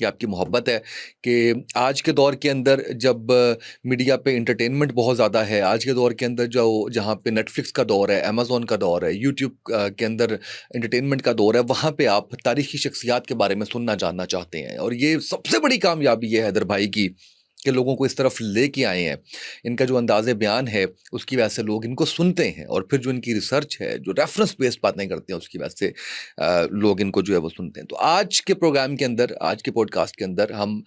یہ آپ کی محبت ہے کہ آج کے دور کے اندر جب میڈیا پہ انٹرٹینمنٹ بہت زیادہ ہے، آج کے دور کے اندر جہاں پہ نیٹ فلکس کا دور ہے، امیزون کا دور ہے، یوٹیوب کے اندر انٹرٹینمنٹ کا دور ہے، وہاں پہ آپ تاریخی شخصیات کے بارے میں سننا جاننا چاہتے ہیں، اور یہ سب سے بڑی کامیابی ہے حیدر بھائی کی کہ لوگوں کو اس طرف لے کے آئے ہیں. ان کا جو انداز بیان ہے اس کی وجہ سے لوگ ان کو سنتے ہیں، اور پھر جو ان کی ریسرچ ہے، جو ریفرنس بیسڈ باتیں کرتے ہیں، اس کی وجہ سے لوگ ان کو جو ہے وہ سنتے ہیں. تو آج کے پروگرام کے اندر، آج کے پوڈ کاسٹ کے اندر ہم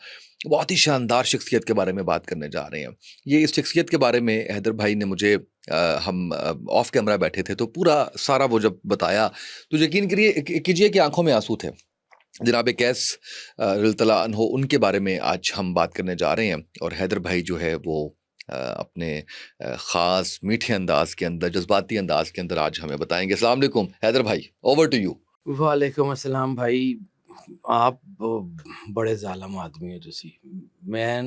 بہت ہی شاندار شخصیت کے بارے میں بات کرنے جا رہے ہیں. یہ اس شخصیت کے بارے میں حیدر بھائی نے مجھے ہم آف کیمرہ بیٹھے تھے تو پورا سارا وہ جب بتایا تو یقین کیجئے کہ آنکھوں میں آنسو تھے. جناب قیس رضی اللہ عنہ، ان کے بارے میں آج ہم بات کرنے جا رہے ہیں، اور حیدر بھائی جو ہے وہ اپنے خاص میٹھے انداز کے اندر، جذباتی انداز کے اندر آج ہمیں بتائیں گے. السلام علیکم حیدر بھائی، اوور ٹو یو. وعلیکم السلام بھائی. آپ بڑے ظالم آدمی ہو تسی. میں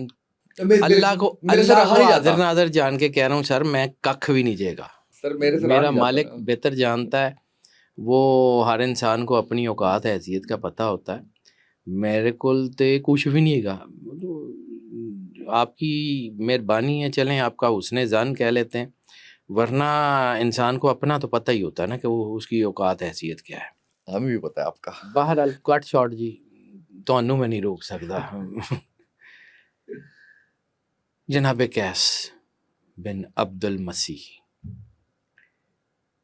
اللہ کو حاضر ناظر جان کے کہہ رہا ہوں سر، میں ککھ بھی نہیں جے گا. میرا مالک بہتر جانتا ہے، وہ ہر انسان کو اپنی اوقات حیثیت کا پتہ ہوتا ہے. میرے کول تے کچھ بھی نہیں گا. آپ کی مہربانی ہے، چلیں آپ کا حسن ظن کہہ لیتے ہیں، ورنہ انسان کو اپنا تو پتہ ہی ہوتا ہے نا کہ وہ اس کی اوقات حیثیت کیا ہے. ہمیں بھی پتہ ہے آپ کا. بہرحال کٹ شاٹ جی، تانوں میں نہیں روک سکتا. جناب قیس بن عبد المسیح،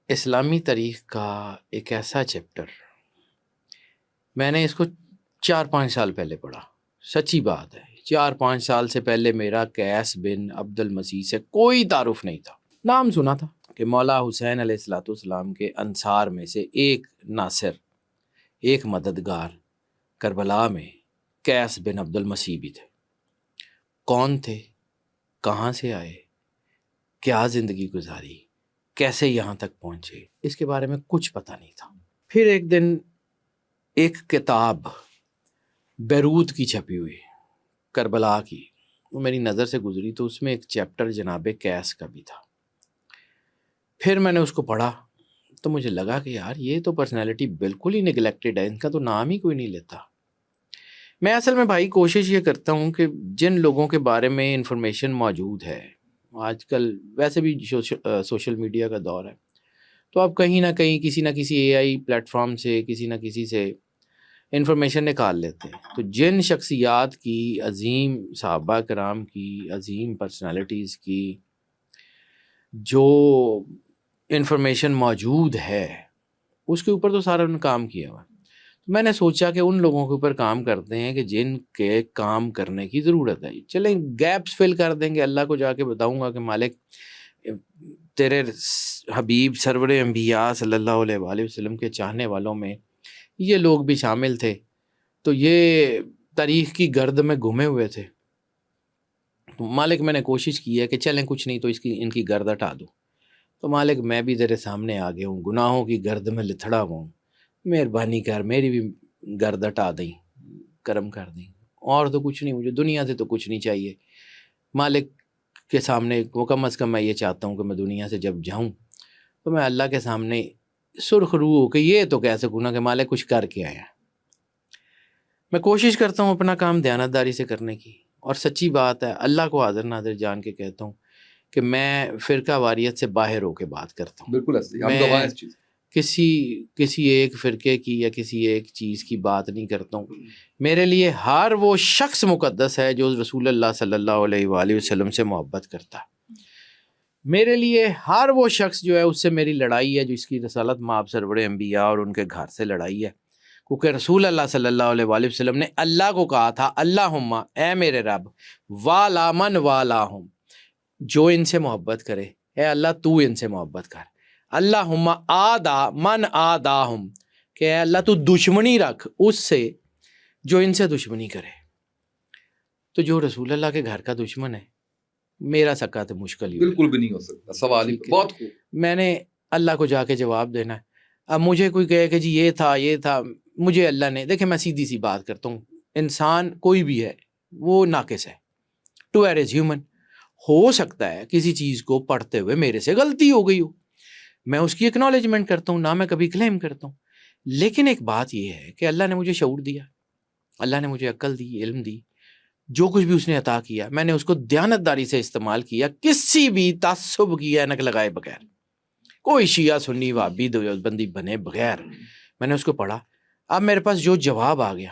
اسلامی تاریخ کا ایک ایسا چیپٹر، میں نے اس کو 4-5 سال پہلے پڑھا. سچی بات ہے، 4-5 سال سے پہلے میرا قیس بن عبد المسیح سے کوئی تعارف نہیں تھا. نام سنا تھا کہ مولا حسین علیہ الصلوۃ والسلام کے انصار میں سے ایک ناصر، ایک مددگار کربلا میں قیس بن عبد المسیح بھی تھے. کون تھے، کہاں سے آئے، کیا زندگی گزاری، کیسے یہاں تک پہنچے، اس کے بارے میں کچھ پتہ نہیں تھا. پھر ایک دن ایک کتاب بیروت کی چھپی ہوئی، کربلا کی، وہ میری نظر سے گزری تو اس میں ایک چیپٹر جناب قیس کا بھی تھا. پھر میں نے اس کو پڑھا تو مجھے لگا کہ یار یہ تو پرسنالٹی بالکل ہی نگلیکٹڈ ہے، ان کا تو نام ہی کوئی نہیں لیتا. میں اصل میں بھائی کوشش یہ کرتا ہوں کہ جن لوگوں کے بارے میں انفارمیشن موجود ہے، آج کل ویسے بھی سوشل میڈیا کا دور ہے، تو آپ کہیں نہ کہیں کسی نہ کسی اے آئی پلیٹ فارم سے کسی نہ کسی سے انفارمیشن نکال لیتے ہیں. تو جن شخصیات کی، عظیم صحابہ کرام کی، عظیم پرسنالٹیز کی جو انفارمیشن موجود ہے، اس کے اوپر تو سارا انہوں نے کام کیا ہوا. میں نے سوچا کہ ان لوگوں کے اوپر کام کرتے ہیں کہ جن کے کام کرنے کی ضرورت ہے. چلیں گیپس فل کر دیں گے. اللہ کو جا کے بتاؤں گا کہ مالک تیرے حبیب سرور انبیاء صلی اللہ علیہ وآلہ وسلم کے چاہنے والوں میں یہ لوگ بھی شامل تھے، تو یہ تاریخ کی گرد میں گھومے ہوئے تھے. مالک میں نے کوشش کی ہے کہ چلیں کچھ نہیں تو ان کی گرد ہٹا دو. تو مالک میں بھی تیرے سامنے آ گیا ہوں، گناہوں کی گرد میں لتھڑا ہوا ہوں، مہربانی کر میری بھی گرد ہٹا دیں، کرم کر دیں. اور تو کچھ نہیں، مجھے دنیا سے تو کچھ نہیں چاہیے. مالک کے سامنے وہ کم از کم میں یہ چاہتا ہوں کہ میں دنیا سے جب جاؤں تو میں اللہ کے سامنے سرخ روح ہو کہ یہ تو کہہ سکوں نا کہ مالک کچھ کر کے آیا. میں کوشش کرتا ہوں اپنا کام دیانتداری سے کرنے کی، اور سچی بات ہے اللہ کو حاضر ناظر جان کے کہتا ہوں کہ میں فرقہ واریت سے باہر ہو کے بات کرتا ہوں. بالکل میں کسی ایک فرقے کی یا کسی ایک چیز کی بات نہیں کرتا ہوں. میرے لیے ہر وہ شخص مقدس ہے جو رسول اللہ صلی اللہ علیہ وآلہ وسلم سے محبت کرتا ہے. میرے لیے ہر وہ شخص جو ہے اس سے میری لڑائی ہے جو اس کی رسالت مآب سرور انبیاء اور ان کے گھر سے لڑائی ہے، کیونکہ رسول اللہ صلی اللہ علیہ وآلہ وسلم نے اللہ کو کہا تھا اللہم اے میرے رب والا من والاہم، جو ان سے محبت کرے اے اللہ تو ان سے محبت کر. اللہم آدا من آداہم، کہ اے اللہ تو دشمنی رکھ اس سے جو ان سے دشمنی کرے. تو جو رسول اللہ کے گھر کا دشمن ہے میرا سکا تو مشکل ہی بالکل بھی نہیں ہو سکتا. سوال ہی بہت خوب. میں نے اللہ کو جا کے جواب دینا ہے. اب مجھے کوئی کہے کہ جی یہ تھا، مجھے اللہ نے، دیکھیں میں سیدھی سی بات کرتا ہوں، انسان کوئی بھی ہے وہ ناقص ہے. To err is human. ہو سکتا ہے کسی چیز کو پڑھتے ہوئے میرے سے غلطی ہو گئی ہو، میں اس کی اکنالجمنٹ کرتا ہوں، نہ میں کبھی کلیم کرتا ہوں. لیکن ایک بات یہ ہے کہ اللہ نے مجھے شعور دیا، اللہ نے مجھے عقل دی، علم دی، جو کچھ بھی اس نے عطا کیا میں نے اس کو دیانتداری سے استعمال کیا، کسی بھی تعصب کی اینک لگائے بغیر، کوئی شیعہ سنی وہابی دیوبندی بنے بغیر میں نے اس کو پڑھا۔ اب میرے پاس جو جواب آ گیا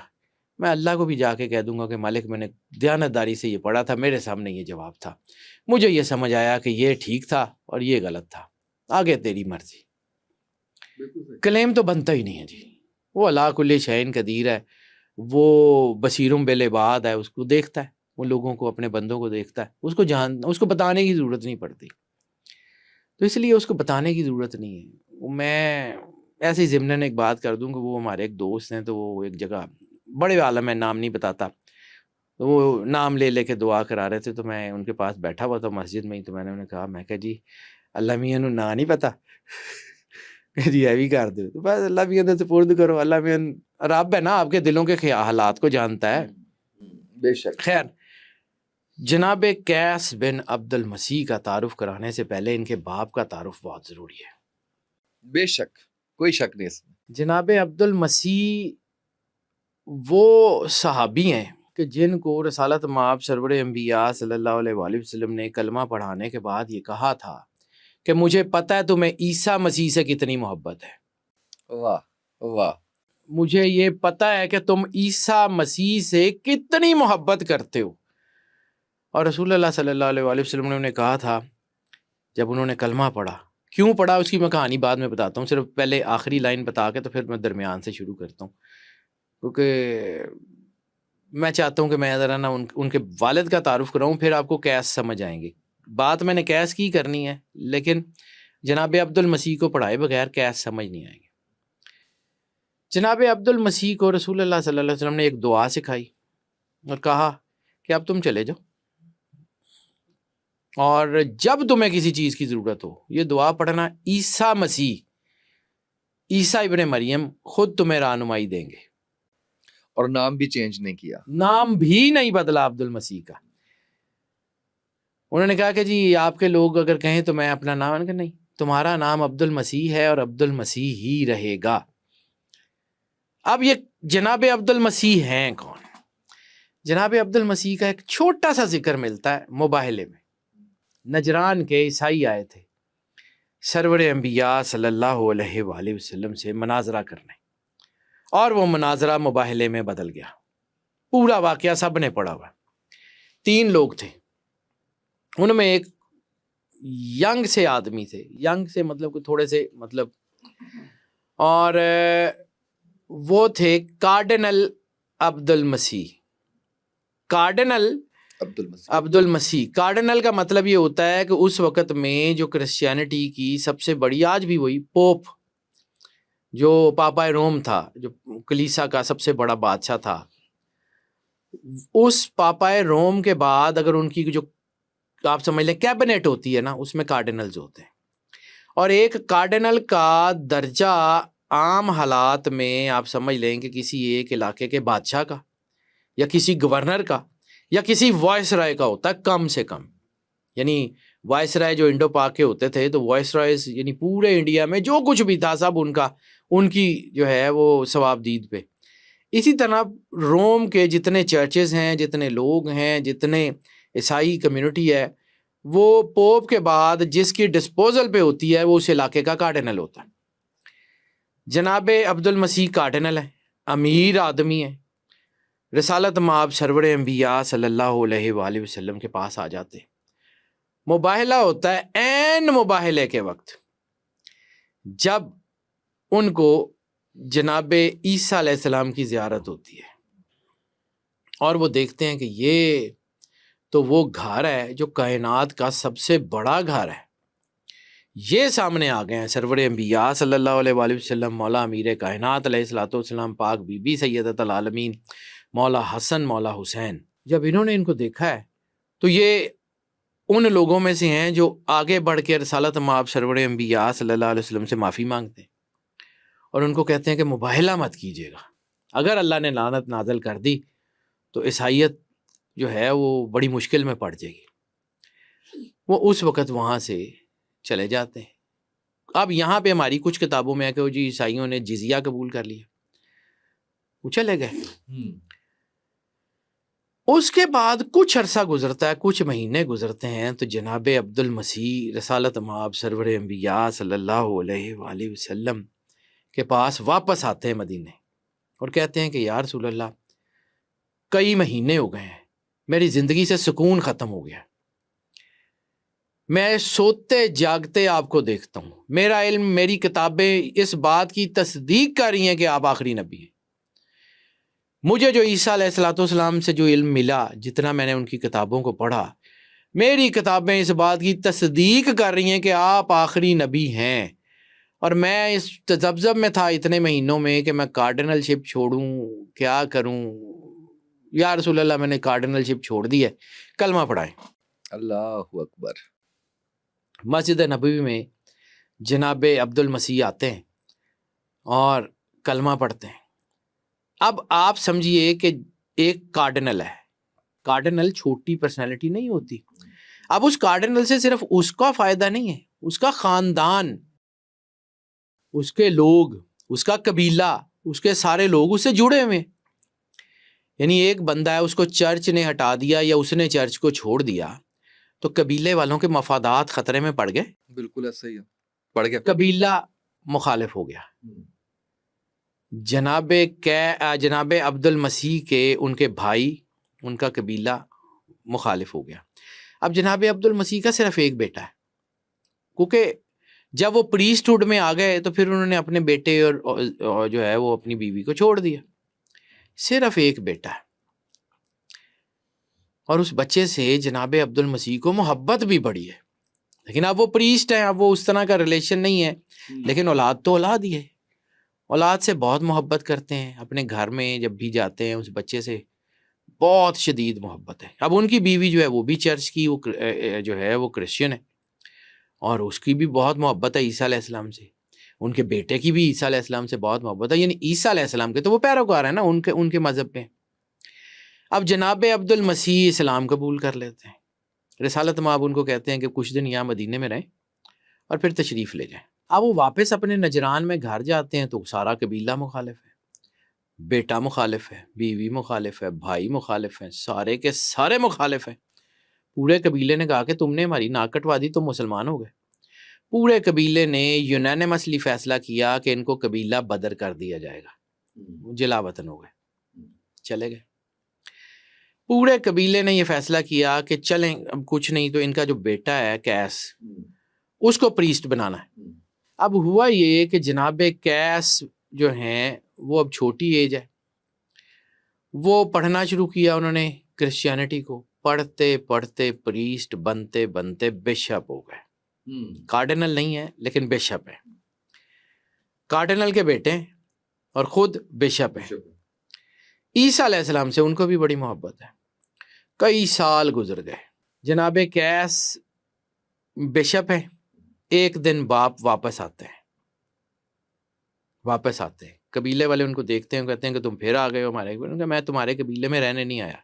میں اللہ کو بھی جا کے کہہ دوں گا کہ مالک میں نے دیانتداری سے یہ پڑھا تھا، میرے سامنے یہ جواب تھا، مجھے یہ سمجھ آیا کہ یہ ٹھیک تھا اور یہ غلط تھا، آگے تیری مرضی۔ کلیم تو بنتا ہی نہیں ہے جی، وہ اللہ کل شیء قدیر ہے، وہ بصیرم بالعباد ہے، اس کو دیکھتا ہے، وہ لوگوں کو اپنے بندوں کو دیکھتا ہے، اس کو بتانے کی ضرورت نہیں پڑتی، تو اس لیے اس کو بتانے کی ضرورت نہیں ہے۔ میں ایسے ہی ضمناً ایک بات کر دوں کہ وہ ہمارے ایک دوست ہیں، تو وہ ایک جگہ بڑے عالم ہے، نام نہیں بتاتا، تو وہ نام لے کے دعا کرا رہے تھے، تو میں ان کے پاس بیٹھا ہوا تھا مسجد میں ہی، تو میں نے انہیں کہا، میں کہا جی اللہ میاں نو نا نہیں پتا جی یہ بھی کر دو، تو بس اللہ میاں سے سپرد کرو، اللہ میاں رب ہے نا، آپ کے دلوں کے حالات کو جانتا ہے۔ بے شک۔ خیر، جناب قیس بن عبد المسیح کا تعارف کرانے سے پہلے ان کے باپ کا تعارف بہت ضروری ہے۔ بے شک، کوئی شک نہیں اس میں۔ جناب عبد المسیح وہ صحابی ہیں کہ جن کو رسالت مآب سرور انبیاء صلی اللہ علیہ وآلہ وسلم نے کلمہ پڑھانے کے بعد یہ کہا تھا کہ مجھے پتہ ہے تمہیں عیسیٰ مسیح سے کتنی محبت ہے، واہ واہ، مجھے یہ پتہ ہے کہ تم عیسیٰ مسیح سے کتنی محبت کرتے ہو۔ اور رسول اللہ صلی اللہ علیہ وآلہ وسلم نے انہیں کہا تھا جب انہوں نے کلمہ پڑھا، کیوں پڑھا اس کی میں کہانی بعد میں بتاتا ہوں، صرف پہلے آخری لائن بتا کے تو پھر میں درمیان سے شروع کرتا ہوں، کیونکہ میں چاہتا ہوں کہ میں ذرا نا ان کے والد کا تعارف کراؤں، پھر آپ کو قیس سمجھ آئیں گے۔ بات میں نے قیس کی کرنی ہے، لیکن جناب عبد المسیح کو پڑھائے بغیر قیس سمجھ نہیں آئیں گے۔ جناب عبد المسیح کو رسول اللہ صلی اللہ علیہ وسلم نے ایک دعا سکھائی اور کہا کہ اب تم چلے جاؤ، اور جب تمہیں کسی چیز کی ضرورت ہو یہ دعا پڑھنا، عیسیٰ مسیح، عیسیٰ ابن مریم خود تمہیں رہنمائی دیں گے۔ اور نام بھی چینج نہیں کیا، نام بھی نہیں بدلا عبد المسیح کا۔ انہوں نے کہا کہ جی آپ کے لوگ اگر کہیں تو میں اپنا نام، کہ نہیں، تمہارا نام عبد المسیح ہے اور عبد المسیح ہی رہے گا۔ اب یہ جناب عبد المسیح ہیں کون؟ جناب عبد المسیح کا ایک چھوٹا سا ذکر ملتا ہے مباہلے میں، نجران کے عیسائی آئے تھے سرور انبیاء صلی اللہ علیہ وآلہ وسلم سے مناظرہ کرنے، اور وہ مناظرہ مباہلے میں بدل گیا، پورا واقعہ سب نے پڑھا ہوا۔ 3 لوگ تھے، ان میں ایک ینگ سے آدمی تھے، ینگ سے مطلب کہ تھوڑے سے مطلب، اور وہ تھے کارڈنل عبد المسیح۔ کارڈنل عبد المسیح، کارڈنل کا مطلب یہ ہوتا ہے کہ اس وقت میں جو کرسچینٹی کی سب سے بڑی، آج بھی وہی پوپ، جو پاپا روم تھا، جو کلیسا کا سب سے بڑا بادشاہ تھا، اس پاپا روم کے بعد اگر ان کی جو آپ سمجھ لیں کیبنٹ ہوتی ہے نا، اس میں کارڈنلز ہوتے ہیں، اور ایک کارڈنل کا درجہ عام حالات میں آپ سمجھ لیں کہ کسی ایک علاقے کے بادشاہ کا یا کسی گورنر کا یا کسی وائس رائے کا ہوتا ہے کم سے کم، یعنی وائس رائے جو انڈو پاک کے ہوتے تھے تو وائس رائز یعنی پورے انڈیا میں جو کچھ بھی تھا سب ان کی جو ہے وہ ثواب دید پہ۔ اسی طرح روم کے جتنے چرچز ہیں، جتنے لوگ ہیں، جتنے عیسائی کمیونٹی ہے، وہ پوپ کے بعد جس کی ڈسپوزل پہ ہوتی ہے وہ اس علاقے کا کارڈنل ہوتا ہے۔ جناب عبد المسیح کارڈنل ہے، امیر آدمی ہے، رسالت مآب سرور انبیاء صلی اللہ علیہ وآلہ وسلم کے پاس آ جاتے، مباہلہ ہوتا ہے، عین مباہلے کے وقت جب ان کو جناب عیسیٰ علیہ السلام کی زیارت ہوتی ہے، اور وہ دیکھتے ہیں کہ یہ تو وہ گھر ہے جو کائنات کا سب سے بڑا گھر ہے، یہ سامنے آ گئے ہیں سرور انبیاء صلی اللہ علیہ وآلہ وسلم، مولا امیر کائنات علیہ الصلوۃ والسلام، پاک بی بی سیدۃ العالمین، مولا حسن، مولا حسین۔ جب انہوں نے ان کو دیکھا ہے تو یہ ان لوگوں میں سے ہیں جو آگے بڑھ کے رسالت مآب سرور انبیاء صلی اللہ علیہ وسلم سے معافی مانگتے ہیں اور ان کو کہتے ہیں کہ مباہلہ مت کیجیے گا، اگر اللہ نے لعنت نازل کر دی تو عیسائیت جو ہے وہ بڑی مشکل میں پڑ جائے گی۔ وہ اس وقت وہاں سے چلے جاتے ہیں۔ اب یہاں پہ ہماری کچھ کتابوں میں ہے کہ وہ جی عیسائیوں نے جزیہ قبول کر لیا، وہ چلے گئے۔ اس کے بعد کچھ عرصہ گزرتا ہے، کچھ مہینے گزرتے ہیں، تو جناب عبد المسیح رسالت مآب سرور انبیاء صلی اللہ علیہ وآلہ وسلم کے پاس واپس آتے ہیں مدینے، اور کہتے ہیں کہ یا رسول اللہ کئی مہینے ہو گئے ہیں، میری زندگی سے سکون ختم ہو گیا، میں سوتے جاگتے آپ کو دیکھتا ہوں، میرا علم، میری کتابیں اس بات کی تصدیق کر رہی ہیں کہ آپ آخری نبی ہیں، مجھے جو عیسیٰ علیہ الصلوۃ والسلام سے جو علم ملا، جتنا میں نے ان کی کتابوں کو پڑھا، میری کتابیں اس بات کی تصدیق کر رہی ہیں کہ آپ آخری نبی ہیں، اور میں اس تذبذب میں تھا اتنے مہینوں میں کہ میں کارڈنل شپ چھوڑوں، کیا کروں؟ یا رسول اللہ میں نے کارڈنل شپ چھوڑ دی ہے، کلمہ پڑھائیں۔ اللہ اکبر۔ مسجد نبوی میں جناب عبد المسیح آتے ہیں اور کلمہ پڑھتے ہیں۔ اب آپ سمجھیے کہ ایک کارڈنل ہے، کارڈنل چھوٹی پرسنالٹی نہیں ہوتی، اب اس کارڈنل سے صرف اس کا فائدہ نہیں ہے، اس کا خاندان، اس کے لوگ، اس کا قبیلہ، اس کے سارے لوگ اس سے جڑے ہوئے ہیں۔ یعنی ایک بندہ ہے، اس کو چرچ نے ہٹا دیا یا اس نے چرچ کو چھوڑ دیا تو قبیلے والوں کے مفادات خطرے میں پڑ گئے، بالکل ایسا ہی ہے، پڑ گیا، قبیلہ مخالف ہو گیا۔ جناب عبد المسیح کے ان کے بھائی، ان کا قبیلہ مخالف ہو گیا۔ اب جناب عبد المسیح کا صرف ایک بیٹا ہے، کیونکہ جب وہ پریسٹ ہوڈ میں آ گئے تو پھر انہوں نے اپنے بیٹے اور جو ہے وہ اپنی بیوی کو چھوڑ دیا، صرف ایک بیٹا ہے، اور اس بچے سے جناب عبد المسیح کو محبت بھی بڑی ہے، لیکن اب وہ پریسٹ ہیں، اب وہ اس طرح کا ریلیشن نہیں ہے، لیکن اولاد تو اولاد ہی ہے، اولاد سے بہت محبت کرتے ہیں، اپنے گھر میں جب بھی جاتے ہیں اس بچے سے بہت شدید محبت ہے۔ اب ان کی بیوی جو ہے وہ بھی چرچ کی، وہ جو ہے وہ کرسچن ہے، اور اس کی بھی بہت محبت ہے عیسیٰ علیہ السلام سے، ان کے بیٹے کی بھی عیسیٰ علیہ السلام سے بہت محبت ہے، یعنی عیسیٰ علیہ السلام کے تو وہ پیروکار ہیں نا، ان کے مذہب پہ۔ اب جناب عبد المسیح اسلام قبول کر لیتے ہیں، رسالت مآب ان کو کہتے ہیں کہ کچھ دن یہاں مدینے میں رہیں اور پھر تشریف لے جائیں۔ اب وہ واپس اپنے نجران میں گھر جاتے ہیں تو سارا قبیلہ مخالف ہے، بیٹا مخالف ہے، بیوی مخالف ہے، بھائی مخالف ہیں، سارے کے سارے مخالف ہیں۔ پورے قبیلے نے کہا کہ تم نے ہماری ناک کٹوا دی، تم مسلمان ہو گئے۔ پورے قبیلے نے یونینیمسلی فیصلہ کیا کہ ان کو قبیلہ بدر کر دیا جائے گا، جلا وطن ہو گئے، چلے گئے۔ پورے قبیلے نے یہ فیصلہ کیا کہ چلیں، اب کچھ نہیں تو ان کا جو بیٹا ہے قیس، اس کو پریسٹ بنانا ہے۔ اب ہوا یہ کہ جناب قیس جو ہیں وہ اب چھوٹی ایج ہے، وہ پڑھنا شروع کیا انہوں نے کرسچینٹی کو، پڑھتے پڑھتے پریسٹ بنتے بنتے بشپ ہو گئے۔ کارڈنل نہیں ہے لیکن بشپ ہے، کارڈنل کے بیٹے ہیں اور خود بشپ ہیں۔ عیسیٰ علیہ السلام سے ان کو بھی بڑی محبت ہے۔ کئی سال گزر گئے، جناب قیس بشپ ہیں، ایک دن باپ واپس آتے ہیں، قبیلے والے ان کو دیکھتے ہیں، کہتے ہیں کہ تم پھر آ گئے ہو ہمارے، میں تمہارے قبیلے میں رہنے نہیں آیا،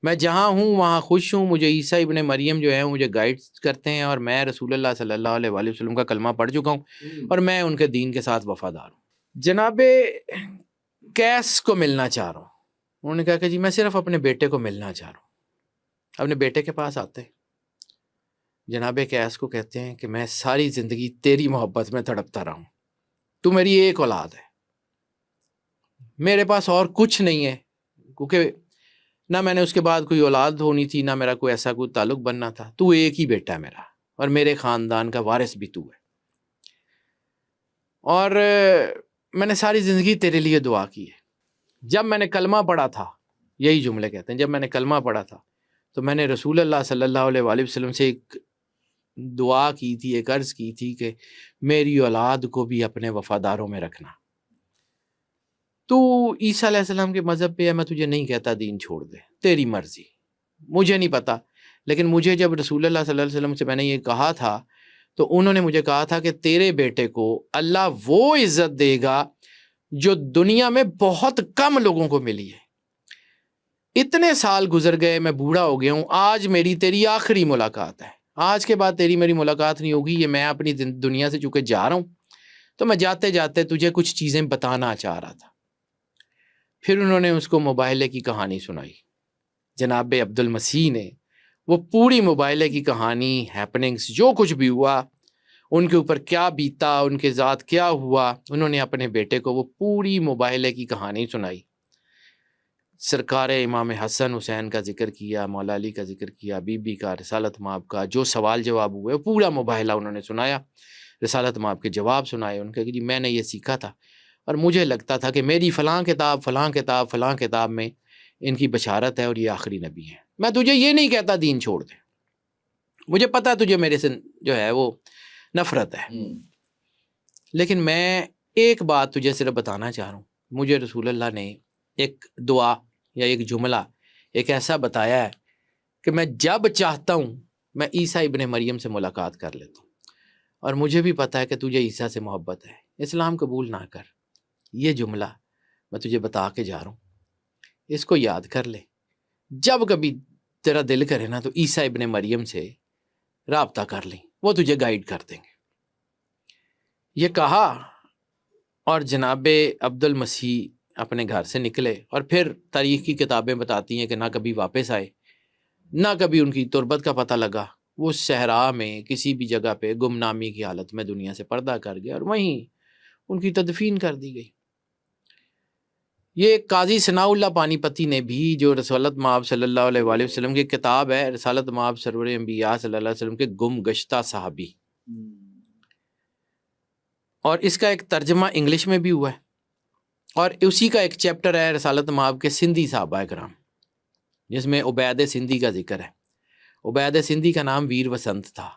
میں جہاں ہوں وہاں خوش ہوں، مجھے عیسیٰ ابن مریم جو ہے مجھے گائیڈ کرتے ہیں، اور میں رسول اللہ صلی اللہ علیہ وآلہ وسلم کا کلمہ پڑھ چکا ہوں اور میں ان کے دین کے ساتھ وفادار ہوں۔ جناب قیس کو ملنا چاہ رہا ہوں، انہوں نے کہا کہ جی میں صرف اپنے بیٹے کو ملنا چاہ رہا ہوں۔ اپنے بیٹے کے پاس آتے ہیں، جناب قیس کو کہتے ہیں کہ میں ساری زندگی تیری محبت میں تڑپتا رہا ہوں، تو میری ایک اولاد ہے، میرے پاس اور کچھ نہیں ہے، کیونکہ نہ میں نے اس کے بعد کوئی اولاد ہونی تھی، نہ میرا کوئی ایسا کوئی تعلق بننا تھا، تو ایک ہی بیٹا ہے میرا، اور میرے خاندان کا وارث بھی تو ہے، اور میں نے ساری زندگی تیرے لیے دعا کی ہے۔ جب میں نے کلمہ پڑھا تھا، یہی جملے کہتے ہیں، جب میں نے کلمہ پڑھا تھا تو میں نے رسول اللہ صلی اللہ علیہ وآلہ وسلم سے ایک دعا کی تھی، ایک عرض کی تھی کہ میری اولاد کو بھی اپنے وفاداروں میں رکھنا۔ تو عیسیٰ علیہ السلام کے مذہب پہ ہے، میں تجھے نہیں کہتا دین چھوڑ دے، تیری مرضی، مجھے نہیں پتا، لیکن مجھے جب رسول اللہ صلی اللہ علیہ وسلم سے میں نے یہ کہا تھا تو انہوں نے مجھے کہا تھا کہ تیرے بیٹے کو اللہ وہ عزت دے گا جو دنیا میں بہت کم لوگوں کو ملی ہے۔ اتنے سال گزر گئے، میں بوڑھا ہو گیا ہوں، آج میری تیری آخری ملاقات ہے، آج کے بعد تیری میری ملاقات نہیں ہوگی، یہ میں اپنی دنیا سے چونکہ جا رہا ہوں تو میں جاتے جاتے تجھے کچھ چیزیں بتانا چاہ رہا تھا۔ پھر انہوں نے اس کو مباہلے کی کہانی سنائی، جناب عبد المسیح نے وہ پوری مباہلے کی کہانی، ہیپننگز، جو کچھ بھی ہوا، ان کے اوپر کیا بیتا، ان کے ذات کیا ہوا، انہوں نے اپنے بیٹے کو وہ پوری مباہلے کی کہانی سنائی۔ سرکار امام حسن حسین کا ذکر کیا، مولا علی کا ذکر کیا، بی بی کا، رسالت مآب کا، جو سوال جواب ہوئے پورا مباہلہ انہوں نے سنایا، رسالت مآب کے جواب سنائے ان کے کہ جی میں نے یہ سیکھا تھا اور مجھے لگتا تھا کہ میری فلاں کتاب میں ان کی بشارت ہے اور یہ آخری نبی ہیں۔ میں تجھے یہ نہیں کہتا دین چھوڑ دے، مجھے پتا تجھے میرے سے جو ہے وہ نفرت ہے، لیکن میں ایک بات تجھے صرف بتانا چاہ رہا ہوں، مجھے رسول اللہ نے ایک دعا یا ایک جملہ ایک ایسا بتایا ہے کہ میں جب چاہتا ہوں میں عیسیٰ ابن مریم سے ملاقات کر لیتا ہوں، اور مجھے بھی پتا ہے کہ تجھے عیسیٰ سے محبت ہے، اسلام قبول نہ کر، یہ جملہ میں تجھے بتا کے جا رہا ہوں، اس کو یاد کر لے، جب کبھی تیرا دل کرے نا تو عیسیٰ ابن مریم سے رابطہ کر لیں، وہ تجھے گائیڈ کر دیں گے۔ یہ کہا اور جناب عبد المسیح اپنے گھر سے نکلے، اور پھر تاریخ کی کتابیں بتاتی ہیں کہ نہ کبھی واپس آئے، نہ کبھی ان کی تربت کا پتہ لگا، وہ صحرا میں کسی بھی جگہ پہ گمنامی کی حالت میں دنیا سے پردہ کر گئے اور وہیں ان کی تدفین کر دی گئی۔ یہ قاضی ثناء اللہ پانی پتی نے بھی، جو رسالت مآب صلی اللہ علیہ وآلہ وسلم کی کتاب ہے، رسالت مآب سرور انبیاء صلی اللہ علیہ وسلم کے گم گشتہ صحابی، اور اس کا ایک ترجمہ انگلش میں بھی ہوا ہے، اور اسی کا ایک چیپٹر ہے رسالت مآب کے سندھی صحابہ کرام، جس میں عبید سندھی کا ذکر ہے۔ عبید سندھی کا نام ویر وسنت تھا،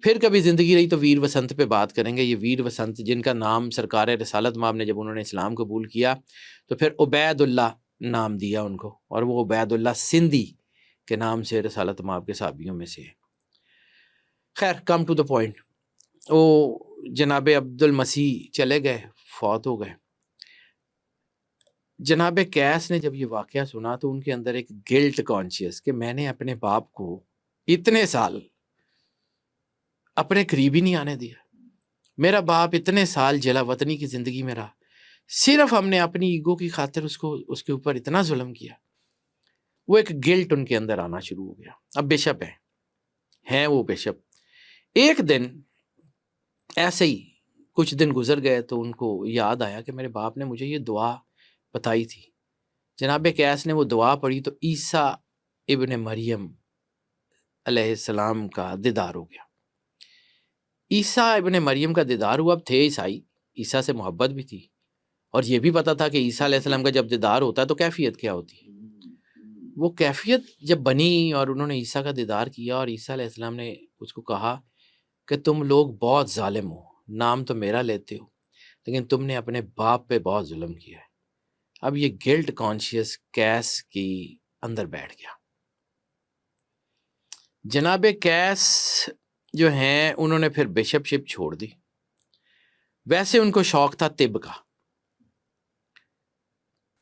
پھر کبھی زندگی رہی تو ویر وسنت پہ بات کریں گے۔ یہ ویر وسنت جن کا نام سرکار رسالت مآب نے جب انہوں نے اسلام قبول کیا تو پھر عبید اللہ نام دیا ان کو، اور وہ عبید اللہ سندھی کے نام سے رسالت مآب کے صحابیوں میں سے ہے۔ خیر، کم ٹو دا پوائنٹ، وہ جناب عبد المسیح چلے گئے، فوت ہو گئے۔ جناب قیس نے جب یہ واقعہ سنا تو ان کے اندر ایک گلٹ کانشیس کہ میں نے اپنے باپ کو اتنے سال اپنے قریب ہی نہیں آنے دیا، میرا باپ اتنے سال جلا وطنی کی زندگی میں رہا، صرف ہم نے اپنی ایگو کی خاطر اس کے اوپر اتنا ظلم کیا۔ وہ ایک گلٹ ان کے اندر آنا شروع ہو گیا۔ اب بشپ ہیں وہ بشپ، ایک دن ایسے ہی کچھ دن گزر گئے تو ان کو یاد آیا کہ میرے باپ نے مجھے یہ دعا بتائی تھی۔ جناب قیس نے وہ دعا پڑھی تو عیسیٰ ابن مریم علیہ السلام کا دیدار ہو گیا۔ عیسیٰ ابن مریم کا دیدار ہوا۔ اب تھے عیسائی، عیسیٰ سے محبت بھی تھی، اور یہ بھی پتا تھا کہ عیسیٰ علیہ السلام کا جب دیدار ہوتا ہے تو کیفیت کیا ہوتی ہے۔ وہ کیفیت جب بنی اور انہوں نے عیسیٰ کا دیدار کیا، اور عیسیٰ علیہ السلام نے اس کو کہا کہ تم لوگ بہت ظالم ہو، نام تو میرا لیتے ہو لیکن تم نے اپنے باپ پہ بہت ظلم کیا ہے۔ اب یہ گلٹ کانشیس قیس کی اندر بیٹھ گیا۔ جناب قیس جو ہیں انہوں نے پھر بشپ شپ چھوڑ دی۔ ویسے ان کو شوق تھا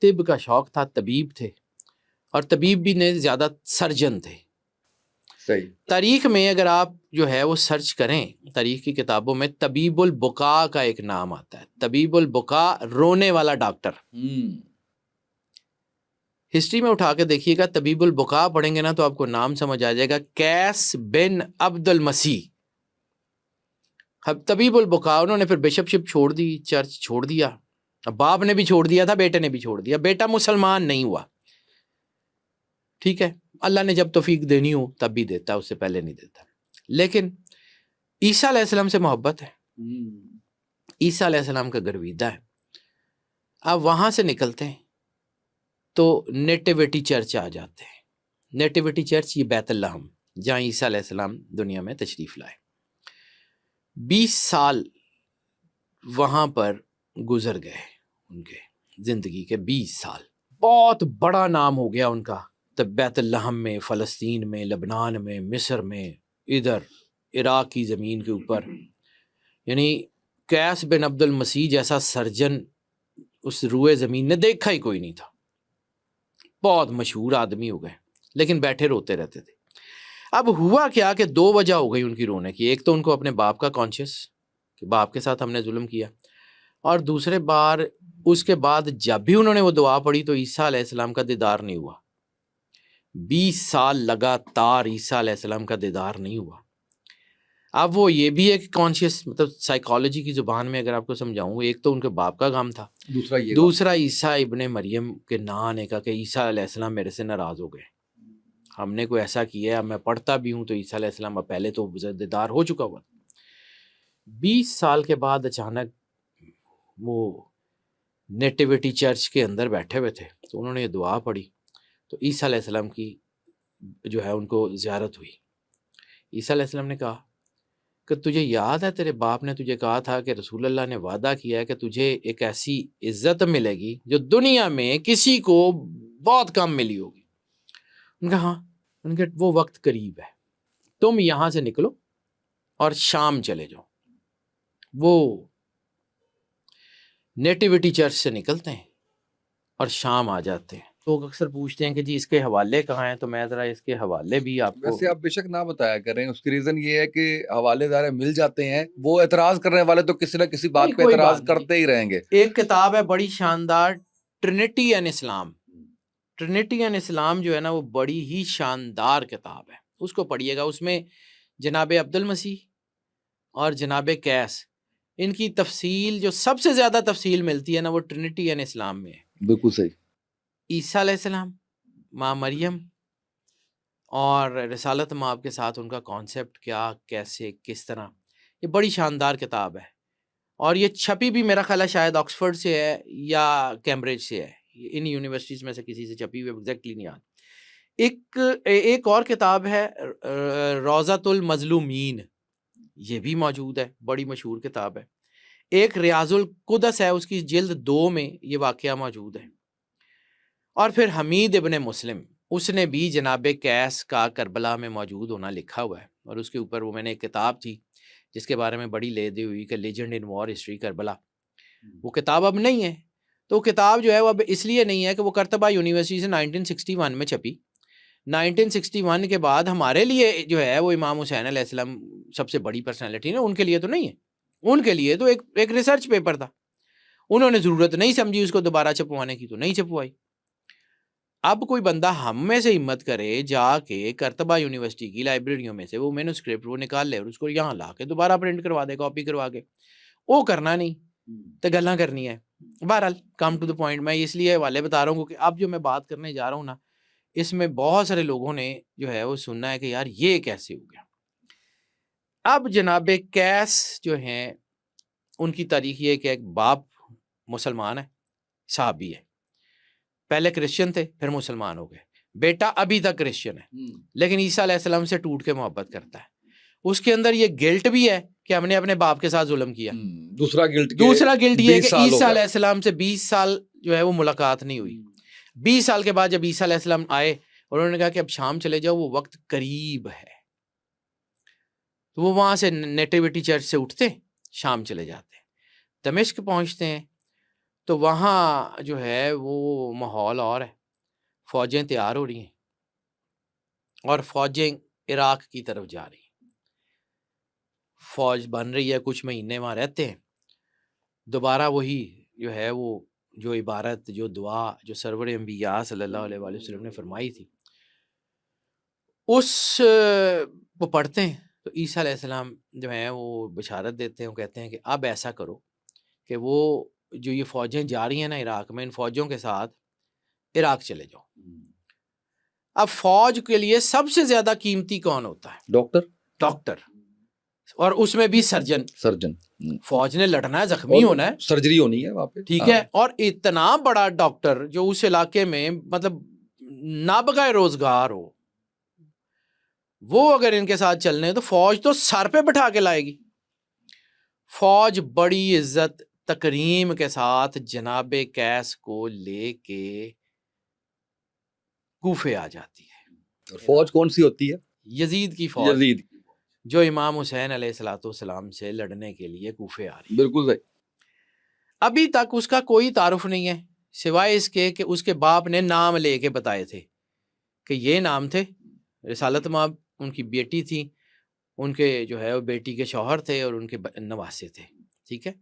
طب کا شوق تھا، طبیب تھے، اور طبیب بھی نہیں زیادہ، سرجن تھے۔ صحیح۔ تاریخ میں اگر آپ جو ہے وہ سرچ کریں، تاریخ کی کتابوں میں طبیب البقا کا ایک نام آتا ہے، طبیب البقا، رونے والا ڈاکٹر۔ ہسٹری میں اٹھا کے دیکھیے گا، طبیب البقا پڑھیں گے نا تو آپ کو نام سمجھ آ جائے گا، قیس بن عبد المسیح۔ طبیب البقا، انہوں نے پھر بشپ شپ چھوڑ دی، چرچ چھوڑ دیا، باپ نے بھی چھوڑ دیا تھا، بیٹے نے بھی چھوڑ دیا۔ بیٹا مسلمان نہیں ہوا، ٹھیک ہے، اللہ نے جب توفیق دینی ہو تب بھی دیتا، اس سے پہلے نہیں دیتا۔ لیکن عیسیٰ علیہ السلام سے محبت ہے، عیسیٰ علیہ السلام کا گرویدہ ہے۔ اب وہاں سے نکلتے ہیں تو نیٹیوٹی چرچ آ جاتے ہیں۔ نیٹیوٹی چرچ یہ بیت لحم، جہاں عیسیٰ علیہ السلام دنیا میں تشریف لائے۔ 20 سال وہاں پر گزر گئے، ان کے زندگی کے 20 سال، بہت بڑا نام ہو گیا ان کا، بیت لحم میں، فلسطین میں، لبنان میں، مصر میں، ادھر عراق کی زمین کے اوپر۔ یعنی قیس بن عبد المسیح جیسا سرجن اس روئے زمین نے دیکھا ہی کوئی نہیں تھا، بہت مشہور آدمی ہو گئے، لیکن بیٹھے روتے رہتے تھے۔ اب ہوا کیا کہ 2 وجہ ہو گئی ان کی رونے کی، ایک تو ان کو اپنے باپ کا کانشیس کہ باپ کے ساتھ ہم نے ظلم کیا، اور دوسرے بار اس کے بعد جب بھی انہوں نے وہ دعا پڑھی تو عیسیٰ علیہ السلام کا دیدار نہیں ہوا۔ 20 سال لگاتار عیسیٰ علیہ السلام کا دیدار نہیں ہوا. اب وہ یہ بھی ہے کہ کانشیس مطلب سائیکالوجی کی زبان میں اگر آپ کو سمجھاؤں، ایک تو ان کے باپ کا کام تھا، دوسرا عیسیٰ ابن مریم کے نہ آنے کا، کہ عیسیٰ علیہ السلام میرے سے ناراض ہو گئے، ہم نے کوئی ایسا کیا ہے، اب میں پڑھتا بھی ہوں تو عیسیٰ علیہ السلام اب پہلے تو دیدار ہو چکا ہوا. 20 سال کے بعد اچانک وہ نیٹیوٹی چرچ کے اندر بیٹھے ہوئے تھے تو انہوں نے یہ دعا پڑھی، تو عیسیٰ علیہ السلام کی جو ہے ان کو زیارت ہوئی. عیسیٰ علیہ السلام نے کہا کہ تجھے یاد ہے تیرے باپ نے تجھے کہا تھا کہ رسول اللہ نے وعدہ کیا ہے کہ تجھے ایک ایسی عزت ملے گی جو دنیا میں کسی کو بہت کم ملی ہوگی. ان کا ہاں، ان کے وہ وقت قریب ہے، تم یہاں سے نکلو اور شام چلے جاؤ. وہ نیٹیوٹی چرچ سے نکلتے ہیں اور شام آ جاتے ہیں. لوگ اکثر پوچھتے ہیں کہ جی اس کے حوالے کہاں ہیں، تو میں ذرا اس کے حوالے بھی آپ کو. ویسے آپ بے شک نہ بتایا کریں، اس کی ریزن یہ ہے کہ حوالے دار مل جاتے ہیں، وہ اعتراض کرنے والے تو کسی نہ کسی بات پہ اعتراض کرتے ہی رہیں گے. ایک کتاب ہے بڑی شاندار، Trinity and Islam. Trinity and Islam جو ہے نا وہ بڑی ہی شاندار کتاب ہے، اس کو پڑھیے گا. اس میں جناب عبد المسیح اور جناب قیس، ان کی تفصیل جو سب سے زیادہ تفصیل ملتی ہے نا وہ ٹرینٹی اینڈ اسلام میں ہے. بالکل صحیح. عیسیٰ علیہ السلام، ماں مریم اور رسالت مآب کے ساتھ ان کا کانسیپٹ کیا، کیسے، کس طرح، یہ بڑی شاندار کتاب ہے. اور یہ چھپی بھی میرا خیال ہے شاید آکسفورڈ سے ہے یا کیمبرج سے ہے، ان یونیورسٹیز میں سے کسی سے چھپی ہوئی، ایگزیکٹلی نہیں یاد. ایک اور کتاب ہے روضۃ المظلومین، یہ بھی موجود ہے، بڑی مشہور کتاب ہے. ایک ریاض القدس ہے، اس کی جلد 2 میں یہ واقعہ موجود ہے. اور پھر حمید ابن مسلم، اس نے بھی جناب قیس کا کربلا میں موجود ہونا لکھا ہوا ہے، اور اس کے اوپر وہ میں نے ایک کتاب تھی جس کے بارے میں بڑی لے دی ہوئی کہ لیجنڈ ان وار ہسٹری کربلا. وہ کتاب اب نہیں ہے، تو کتاب جو ہے وہ اب اس لیے نہیں ہے کہ وہ کرتبہ یونیورسٹی سے 1961 میں چھپی. 1961 کے بعد ہمارے لیے جو ہے وہ امام حسین علیہ السلام سب سے بڑی پرسنالٹی نا، ان کے لیے تو نہیں ہے، ان کے لیے تو ایک ریسرچ پیپر تھا، انہوں نے ضرورت نہیں سمجھی اس کو دوبارہ چھپوانے کی تو نہیں چھپوائی. اب کوئی بندہ ہم میں سے ہمت کرے جا کے کرتبہ یونیورسٹی کی لائبریریوں میں سے وہ مینوسکرپٹ وہ نکال لے اور اس کو یہاں لا کے دوبارہ پرنٹ کروا دے، کاپی کروا کے، وہ کرنا نہیں تو گلاں کرنی ہے. بہرحال کم ٹو دا پوائنٹ، میں اس لیے حوالے بتا رہا ہوں کہ اب جو میں بات کرنے جا رہا ہوں نا، اس میں بہت سارے لوگوں نے جو ہے وہ سننا ہے کہ یار یہ کیسے ہو گیا. اب جناب قیس جو ہیں ان کی تاریخ یہ ہے کہ ایک باپ مسلمان ہے، صحابی ہے، پہلے کرسچن تھے پھر مسلمان ہو گئے. بیٹا ابھی تک کرسچن ہے لیکن عیسیٰ علیہ السلام سے ٹوٹ کے محبت کرتا ہے. اس کے اندر یہ گلٹ بھی ہے کہ ہم نے اپنے باپ کے ساتھ ظلم کیا. دوسرا گلٹ یہ ہے کہ عیسیٰ علیہ السلام سے 20 سال جو ہے وہ ملاقات نہیں ہوئی. 20 سال کے بعد جب عیسیٰ علیہ السلام آئے اور انہوں نے کہا کہ اب شام چلے جاؤ، وہ وقت قریب ہے، تو وہ وہاں سے نیٹیوٹی چرچ سے اٹھتے شام چلے جاتے، دمشق پہنچتے ہیں تو وہاں جو ہے وہ ماحول اور ہے، فوجیں تیار ہو رہی ہیں اور فوجیں عراق کی طرف جا رہی ہیں. فوج بن رہی ہے، کچھ مہینے وہاں رہتے ہیں، دوبارہ وہی جو ہے وہ جو عبارت، جو دعا جو سرور انبیاء صلی اللہ علیہ وآلہ وسلم نے فرمائی تھی اس کو پڑھتے ہیں. تو عیسیٰ علیہ السلام جو ہیں وہ بشارت دیتے ہیں، وہ کہتے ہیں کہ اب ایسا کرو کہ وہ جو یہ فوجیں جا رہی ہیں نا عراق میں، ان فوجوں کے ساتھ عراق چلے جاؤ. اب فوج کے لیے سب سے زیادہ قیمتی کون ہوتا ہے؟ ڈاکٹر، اور اس میں بھی سرجن. فوج نے لڑنا ہے، زخمی ہونا ہے، سرجری ہونی ہے وہاں پہ، ٹھیک ہے. اور اتنا بڑا ڈاکٹر جو اس علاقے میں مطلب نابغہ روزگار ہو، وہ اگر ان کے ساتھ چلنے تو فوج تو سر پہ بٹھا کے لائے گی. فوج بڑی عزت تکریم کے ساتھ جناب قیس کو لے کے کوفے آ جاتی ہے. اور فوج کون سی ہوتی ہے؟ یزید کی فوج، جو امام حسین علیہ السلام سے لڑنے کے لیے کوفے آ رہی ہے. بالکل صحیح. ابھی تک اس کا کوئی تعارف نہیں ہے سوائے اس کے کہ اس کے باپ نے نام لے کے بتائے تھے کہ یہ نام تھے. رسالت مآب ان کی بیٹی تھی، ان کے جو ہے وہ بیٹی کے شوہر تھے اور ان کے نواسے تھے، ٹھیک ہے.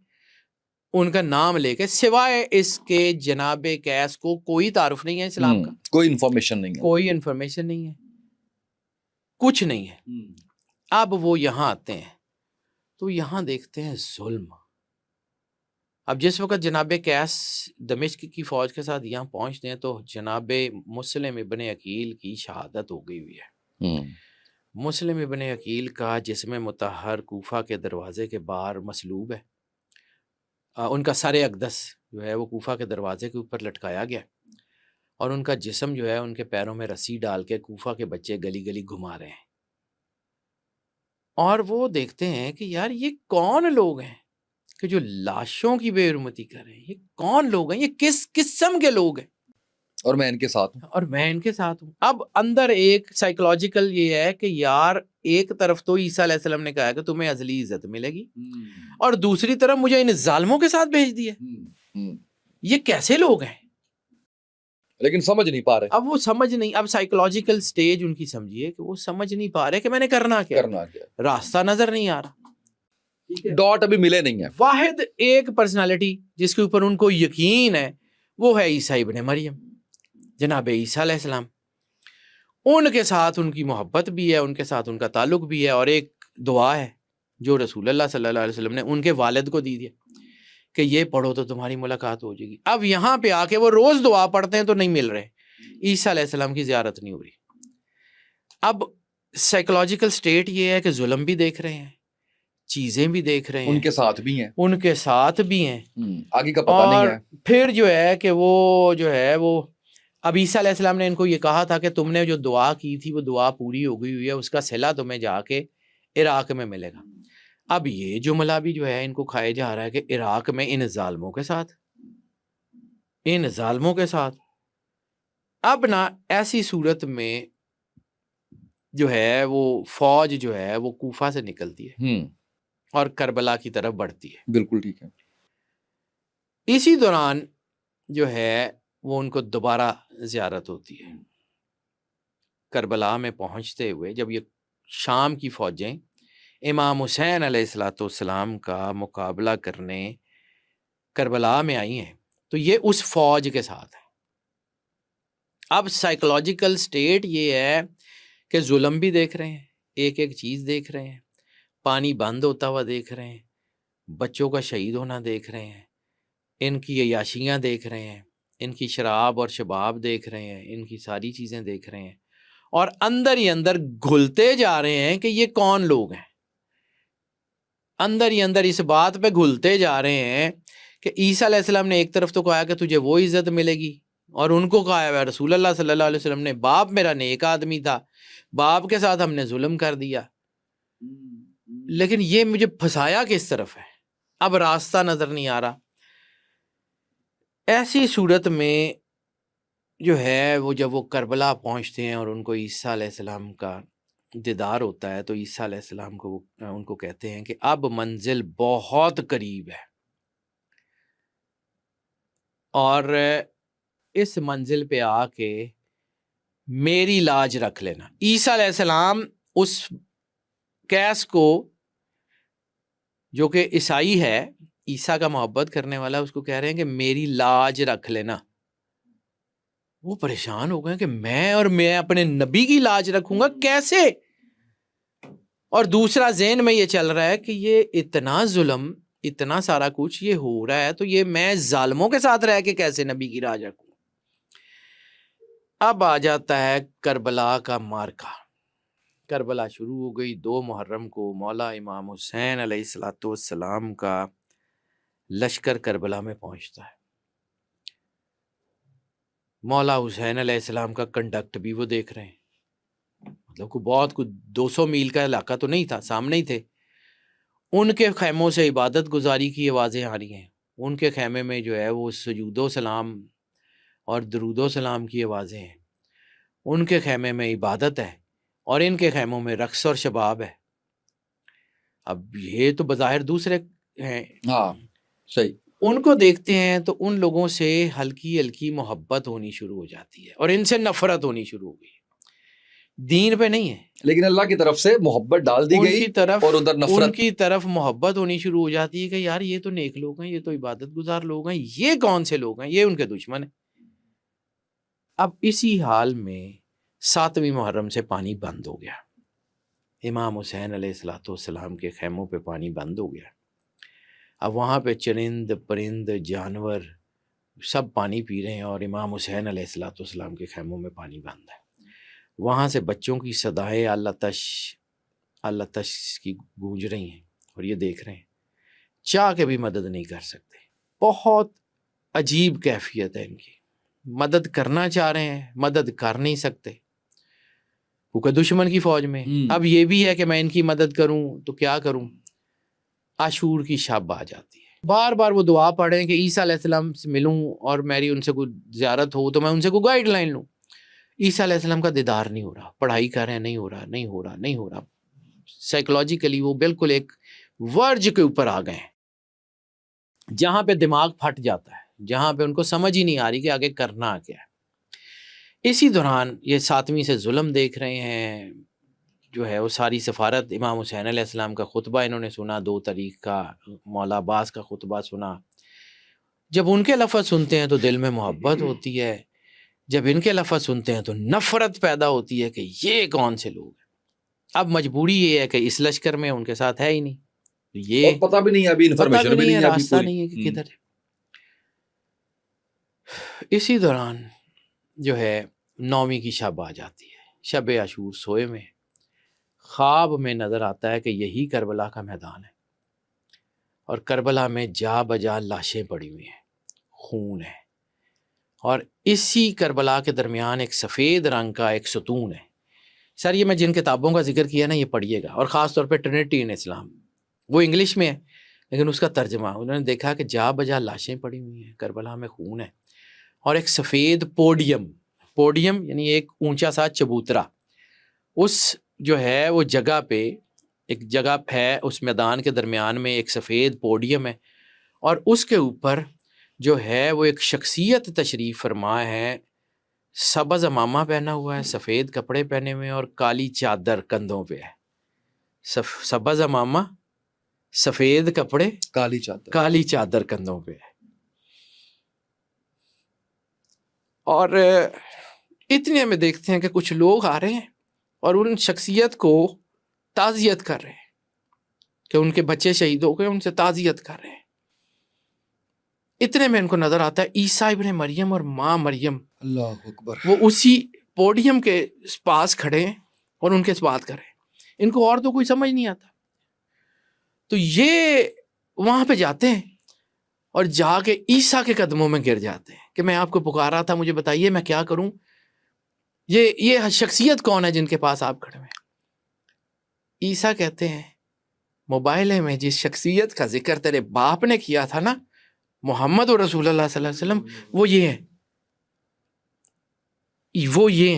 ان کا نام لے کے، سوائے اس کے جناب قیس کو کوئی تعارف نہیں ہے اسلام کا، کوئی انفارمیشن نہیں ہے، کوئی انفارمیشن نہیں ہے، کچھ نہیں ہے۔ اب وہ یہاں آتے ہیں تو یہاں دیکھتے ہیں ظلم۔ اب جس وقت جناب قیس دمشق کی فوج کے ساتھ یہاں پہنچتے ہیں تو جناب مسلم ابن عقیل کی شہادت ہو گئی ہوئی ہے۔ مسلم ابن عقیل کا جسم مطہر کوفہ کے دروازے کے باہر مصلوب ہے، ان کا سر اقدس جو ہے وہ کوفہ کے دروازے کے اوپر لٹکایا گیا، اور ان کا جسم جو ہے ان کے پیروں میں رسی ڈال کے کوفہ کے بچے گلی گلی گھما رہے ہیں، اور وہ دیکھتے ہیں کہ یار یہ کون لوگ ہیں کہ جو لاشوں کی بے حرمتی کر رہے ہیں، یہ کون لوگ ہیں، یہ کس قسم کے لوگ ہیں، اور میں ان کے ساتھ ہوں، اور میں ان کے ساتھ ہوں۔ اب اندر ایک سائیکولوجیکل یہ ہے کہ یار ایک طرف تو عیسیٰ علیہ السلام نے کہا کہ تمہیں ازلی عزت ملے گی، اور دوسری طرف مجھے ان ظالموں کے ساتھ بھیج دیا، یہ کیسے لوگ ہیں؟ لیکن سمجھ نہیں پا رہے، اب وہ سمجھ نہیں، اب سائیکولوجیکل سٹیج ان کی سمجھیے کہ وہ سمجھ نہیں پا رہے کہ میں نے کرنا کیا، راستہ نظر نہیں آ رہا، ڈاٹ ابھی ملے نہیں ہے۔ واحد ایک پرسنالٹی جس کے اوپر ان کو یقین ہے وہ ہے عیسیٰ ابن مریم، جناب عیسیٰ علیہ السلام۔ ان کے ساتھ ان کی محبت بھی ہے، ان کے ساتھ ان کا تعلق بھی ہے، اور ایک دعا ہے جو رسول اللہ صلی اللہ علیہ وسلم نے ان کے والد کو دی کہ یہ پڑھو تو تمہاری ملاقات ہو جائے گی۔ اب یہاں پہ آ کے وہ روز دعا پڑھتے ہیں تو نہیں مل رہے، عیسیٰ علیہ السلام کی زیارت نہیں ہو رہی۔ اب سائیکولوجیکل سٹیٹ یہ ہے کہ ظلم بھی دیکھ رہے ہیں، چیزیں بھی دیکھ رہے ہیں، ان کے ساتھ بھی ہیں، ان کے ساتھ بھی ہیں، آگے کا پتہ نہیں ہے۔ پھر جو ہے کہ وہ جو ہے وہ اب عیسیٰ علیہ السلام نے ان کو یہ کہا تھا کہ تم نے جو دعا کی تھی وہ دعا پوری ہو گئی ہوئی ہے، اس کا صلہ تمہیں جا کے عراق میں ملے گا۔ اب یہ جملہ بھی جو ہے ان کو کھائے جا رہا ہے کہ عراق میں ان ظالموں کے ساتھ، ان ظالموں کے ساتھ۔ اب نہ ایسی صورت میں جو ہے وہ فوج جو ہے وہ کوفہ سے نکلتی ہے اور کربلا کی طرف بڑھتی ہے۔ بالکل ٹھیک ہے۔ اسی دوران جو ہے وہ ان کو دوبارہ زیارت ہوتی ہے۔ کربلا میں پہنچتے ہوئے جب یہ شام کی فوجیں امام حسین علیہ السلام کا مقابلہ کرنے کربلا میں آئی ہیں تو یہ اس فوج کے ساتھ ہے۔ اب سائیکولوجیکل سٹیٹ یہ ہے کہ ظلم بھی دیکھ رہے ہیں، ایک ایک چیز دیکھ رہے ہیں، پانی بند ہوتا ہوا دیکھ رہے ہیں، بچوں کا شہید ہونا دیکھ رہے ہیں، ان کی عیاشیاں دیکھ رہے ہیں، ان کی شراب اور شباب دیکھ رہے ہیں، ان کی ساری چیزیں دیکھ رہے ہیں، اور اندر ہی اندر گھلتے جا رہے ہیں کہ یہ کون لوگ ہیں۔ اندر ہی اندر اس بات پہ گھلتے جا رہے ہیں کہ عیسیٰ علیہ السلام نے ایک طرف تو کہا کہ تجھے وہ عزت ملے گی، اور ان کو کہا ہے رسول اللہ صلی اللہ علیہ وسلم نے باپ میرا نیک آدمی تھا، باپ کے ساتھ ہم نے ظلم کر دیا، لیکن یہ مجھے پھنسایا کس طرف ہے، اب راستہ نظر نہیں آ رہا۔ ایسی صورت میں جو ہے وہ جب وہ کربلا پہنچتے ہیں اور ان کو عیسیٰ علیہ السلام کا دیدار ہوتا ہے تو عیسیٰ علیہ السلام کو ان کو کہتے ہیں کہ اب منزل بہت قریب ہے، اور اس منزل پہ آ کے میری لاج رکھ لینا۔ عیسیٰ علیہ السلام اس قیس کو جو کہ عیسائی ہے، عیسیٰ کا محبت کرنے والا، اس کو کہہ رہے ہیں کہ میری لاج رکھ لینا۔ وہ پریشان ہو گئے کہ میں اپنے نبی کی لاج رکھوں گا کیسے؟ اور دوسرا ذہن میں یہ چل رہا ہے کہ یہ اتنا ظلم، اتنا سارا کچھ یہ ہو رہا ہے تو یہ میں ظالموں کے ساتھ رہ کے کیسے نبی کی لاج رکھوں؟ اب آ جاتا ہے کربلا کا مارکا۔ کربلا شروع ہو گئی۔ 2 محرم کو مولا امام حسین علیہ السلام کا لشکر کربلا میں پہنچتا ہے۔ مولا حسین علیہ السلام کا کنڈکٹ بھی وہ دیکھ رہے ہیں، مطلب کو بہت کچھ 200 میل کا علاقہ تو نہیں تھا، سامنے ہی تھے۔ ان کے خیموں سے عبادت گزاری کی آوازیں آ رہی ہیں، ان کے خیمے میں جو ہے وہ سجود و سلام اور درود و سلام کی آوازیں ہیں، ان کے خیمے میں عبادت ہے، اور ان کے خیموں میں رقص اور شباب ہے۔ اب یہ تو بظاہر دوسرے ہیں، ہاں صحیح، ان کو دیکھتے ہیں تو ان لوگوں سے ہلکی ہلکی محبت ہونی شروع ہو جاتی ہے اور ان سے نفرت ہونی شروع ہو گئی، دین پہ نہیں ہے، لیکن اللہ کی طرف سے محبت ڈال دی ان گئی کی طرف اور ادھر ان نفرت. کی طرف محبت ہونی شروع ہو جاتی ہے کہ یار یہ تو نیک لوگ ہیں، یہ تو عبادت گزار لوگ ہیں، یہ کون سے لوگ ہیں، یہ ان کے دشمن ہیں. اب اسی حال میں 7ویں محرم سے پانی بند ہو گیا، امام حسین علیہ الصلوۃ والسلام کے خیموں پہ پانی بند ہو گیا. اب وہاں پہ چرند پرند جانور سب پانی پی رہے ہیں اور امام حسین علیہ الصلوۃ والسلام کے خیموں میں پانی بند ہے. وہاں سے بچوں کی صدائیں اللہ تش کی گونج رہی ہیں اور یہ دیکھ رہے ہیں، چاہ کے بھی مدد نہیں کر سکتے. بہت عجیب کیفیت ہے ان کی، مدد کرنا چاہ رہے ہیں مدد کر نہیں سکتے کیونکہ دشمن کی فوج میں. اب یہ بھی ہے کہ میں ان کی مدد کروں تو کیا کروں. عاشور کی شب آ جاتی ہے، بار بار وہ دعا پڑھیں کہ عیسیٰ علیہ السلام سے ملوں اور میری ان سے کوئی زیارت ہو تو میں ان سے کوئی گائیڈ لائن لوں. عیسیٰ علیہ السلام کا دیدار نہیں ہو رہا، پڑھائی کر رہے ہیں نہیں ہو رہا. سائیکولوجیکلی وہ بالکل ایک ورج کے اوپر آ گئے ہیں جہاں پہ دماغ پھٹ جاتا ہے، جہاں پہ ان کو سمجھ ہی نہیں آ رہی کہ آگے کرنا کیا ہے. اسی دوران یہ 7ویں سے ظلم دیکھ رہے ہیں، جو ہے وہ ساری سفارت، امام حسین علیہ السلام کا خطبہ انہوں نے سنا، 2 تاریخ کا مولا عباس کا خطبہ سنا. جب ان کے لفظ سنتے ہیں تو دل میں محبت ہوتی ہے، جب ان کے لفظ سنتے ہیں تو نفرت پیدا ہوتی ہے کہ یہ کون سے لوگ ہیں. اب مجبوری یہ ہے کہ اس لشکر میں ان کے ساتھ ہے ہی نہیں، یہ اور پتہ بھی نہیں ہے، ابھی پتہ انفارمیشن بھی بھی نہیں ہے، نہیں ہے ابھی راستہ پوری. نہیں ہے کہ کدھر ہے. اسی دوران جو ہے 9ویں کی شب آ جاتی ہے، شب عاشور. سوئے میں خواب میں نظر آتا ہے کہ یہی کربلا کا میدان ہے اور کربلا میں جا بجا لاشیں پڑی ہوئی ہیں، خون ہے، اور اسی کربلا کے درمیان ایک سفید رنگ کا ایک ستون ہے. سر یہ میں جن کتابوں کا ذکر کیا نا یہ پڑھیے گا، اور خاص طور پہ ٹرینٹی ان اسلام، وہ انگلش میں ہے لیکن اس کا ترجمہ انہوں نے دیکھا کہ جا بجا لاشیں پڑی ہوئی ہیں، کربلا میں خون ہے، اور ایک سفید پوڈیم یعنی ایک اونچا سا چبوترا، اس جو ہے وہ جگہ پہ ایک جگہ ہے، اس میدان کے درمیان میں ایک سفید پوڈیم ہے، اور اس کے اوپر جو ہے وہ ایک شخصیت تشریف فرما ہے، سبز امامہ پہنا ہوا ہے، سفید کپڑے پہنے ہوئے ہیں اور کالی چادر کندھوں پہ ہے. سبز امامہ، سفید کپڑے، کالی چادر کندھوں پہ ہے. اور اتنے میں دیکھتے ہیں کہ کچھ لوگ آ رہے ہیں اور ان شخصیت کو تعزیت کر رہے ہیں کہ ان کے بچے شہید ہو گئے، ان سے تعزیت کر رہے ہیں. اتنے میں ان کو نظر آتا ہے عیسیٰ ابن مریم اور ماں مریم، اللہ اکبر، وہ اسی پوڈیم کے پاس کھڑے ہیں اور ان کے بات کر رہے ہیں. ان کو اور تو کوئی سمجھ نہیں آتا، تو یہ وہاں پہ جاتے ہیں اور جا کے عیسیٰ کے قدموں میں گر جاتے ہیں کہ میں آپ کو پکارا تھا، مجھے بتائیے میں کیا کروں. یہ شخصیت کون ہے جن کے پاس آپ کھڑے ہیں؟ عیسیٰ کہتے ہیں موبائل میں جس شخصیت کا ذکر تیرے باپ نے کیا تھا نا، محمد و رسول اللہ صلی اللہ علیہ وسلم، وہ یہ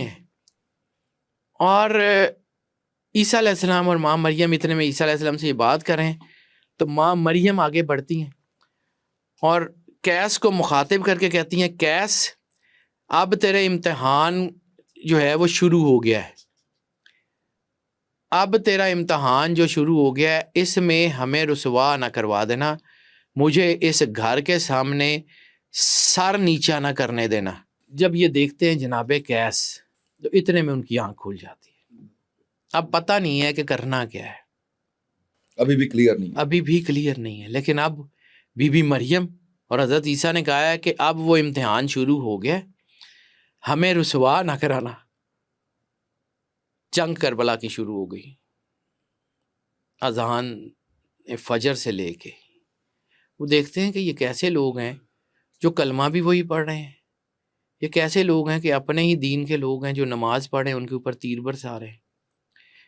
ہیں. اور عیسیٰ علیہ السلام اور ماں مریم، اتنے میں عیسیٰ علیہ السلام سے یہ بات کریں تو ماں مریم آگے بڑھتی ہیں اور قیس کو مخاطب کر کے کہتی ہیں، قیس اب تیرے امتحان جو ہے وہ شروع ہو گیا ہے، اب تیرا امتحان جو شروع ہو گیا ہے اس میں ہمیں رسوا نہ کروا دینا، مجھے اس گھر کے سامنے سر نیچا نہ کرنے دینا. جب یہ دیکھتے ہیں جناب قیس تو اتنے میں ان کی آنکھ کھل جاتی ہے. اب پتہ نہیں ہے کہ کرنا کیا ہے، ابھی بھی کلیئر نہیں ہے. لیکن اب بی بی مریم اور حضرت عیسیٰ نے کہا ہے کہ اب وہ امتحان شروع ہو گیا، ہمیں رسوا نہ کرانا. جنگ کربلا کی شروع ہو گئی، اذان فجر سے لے کے وہ دیکھتے ہیں کہ یہ کیسے لوگ ہیں جو کلمہ بھی وہی پڑھ رہے ہیں، یہ کیسے لوگ ہیں کہ اپنے ہی دین کے لوگ ہیں جو نماز پڑھیں ان کے اوپر تیر برسا رہے ہیں،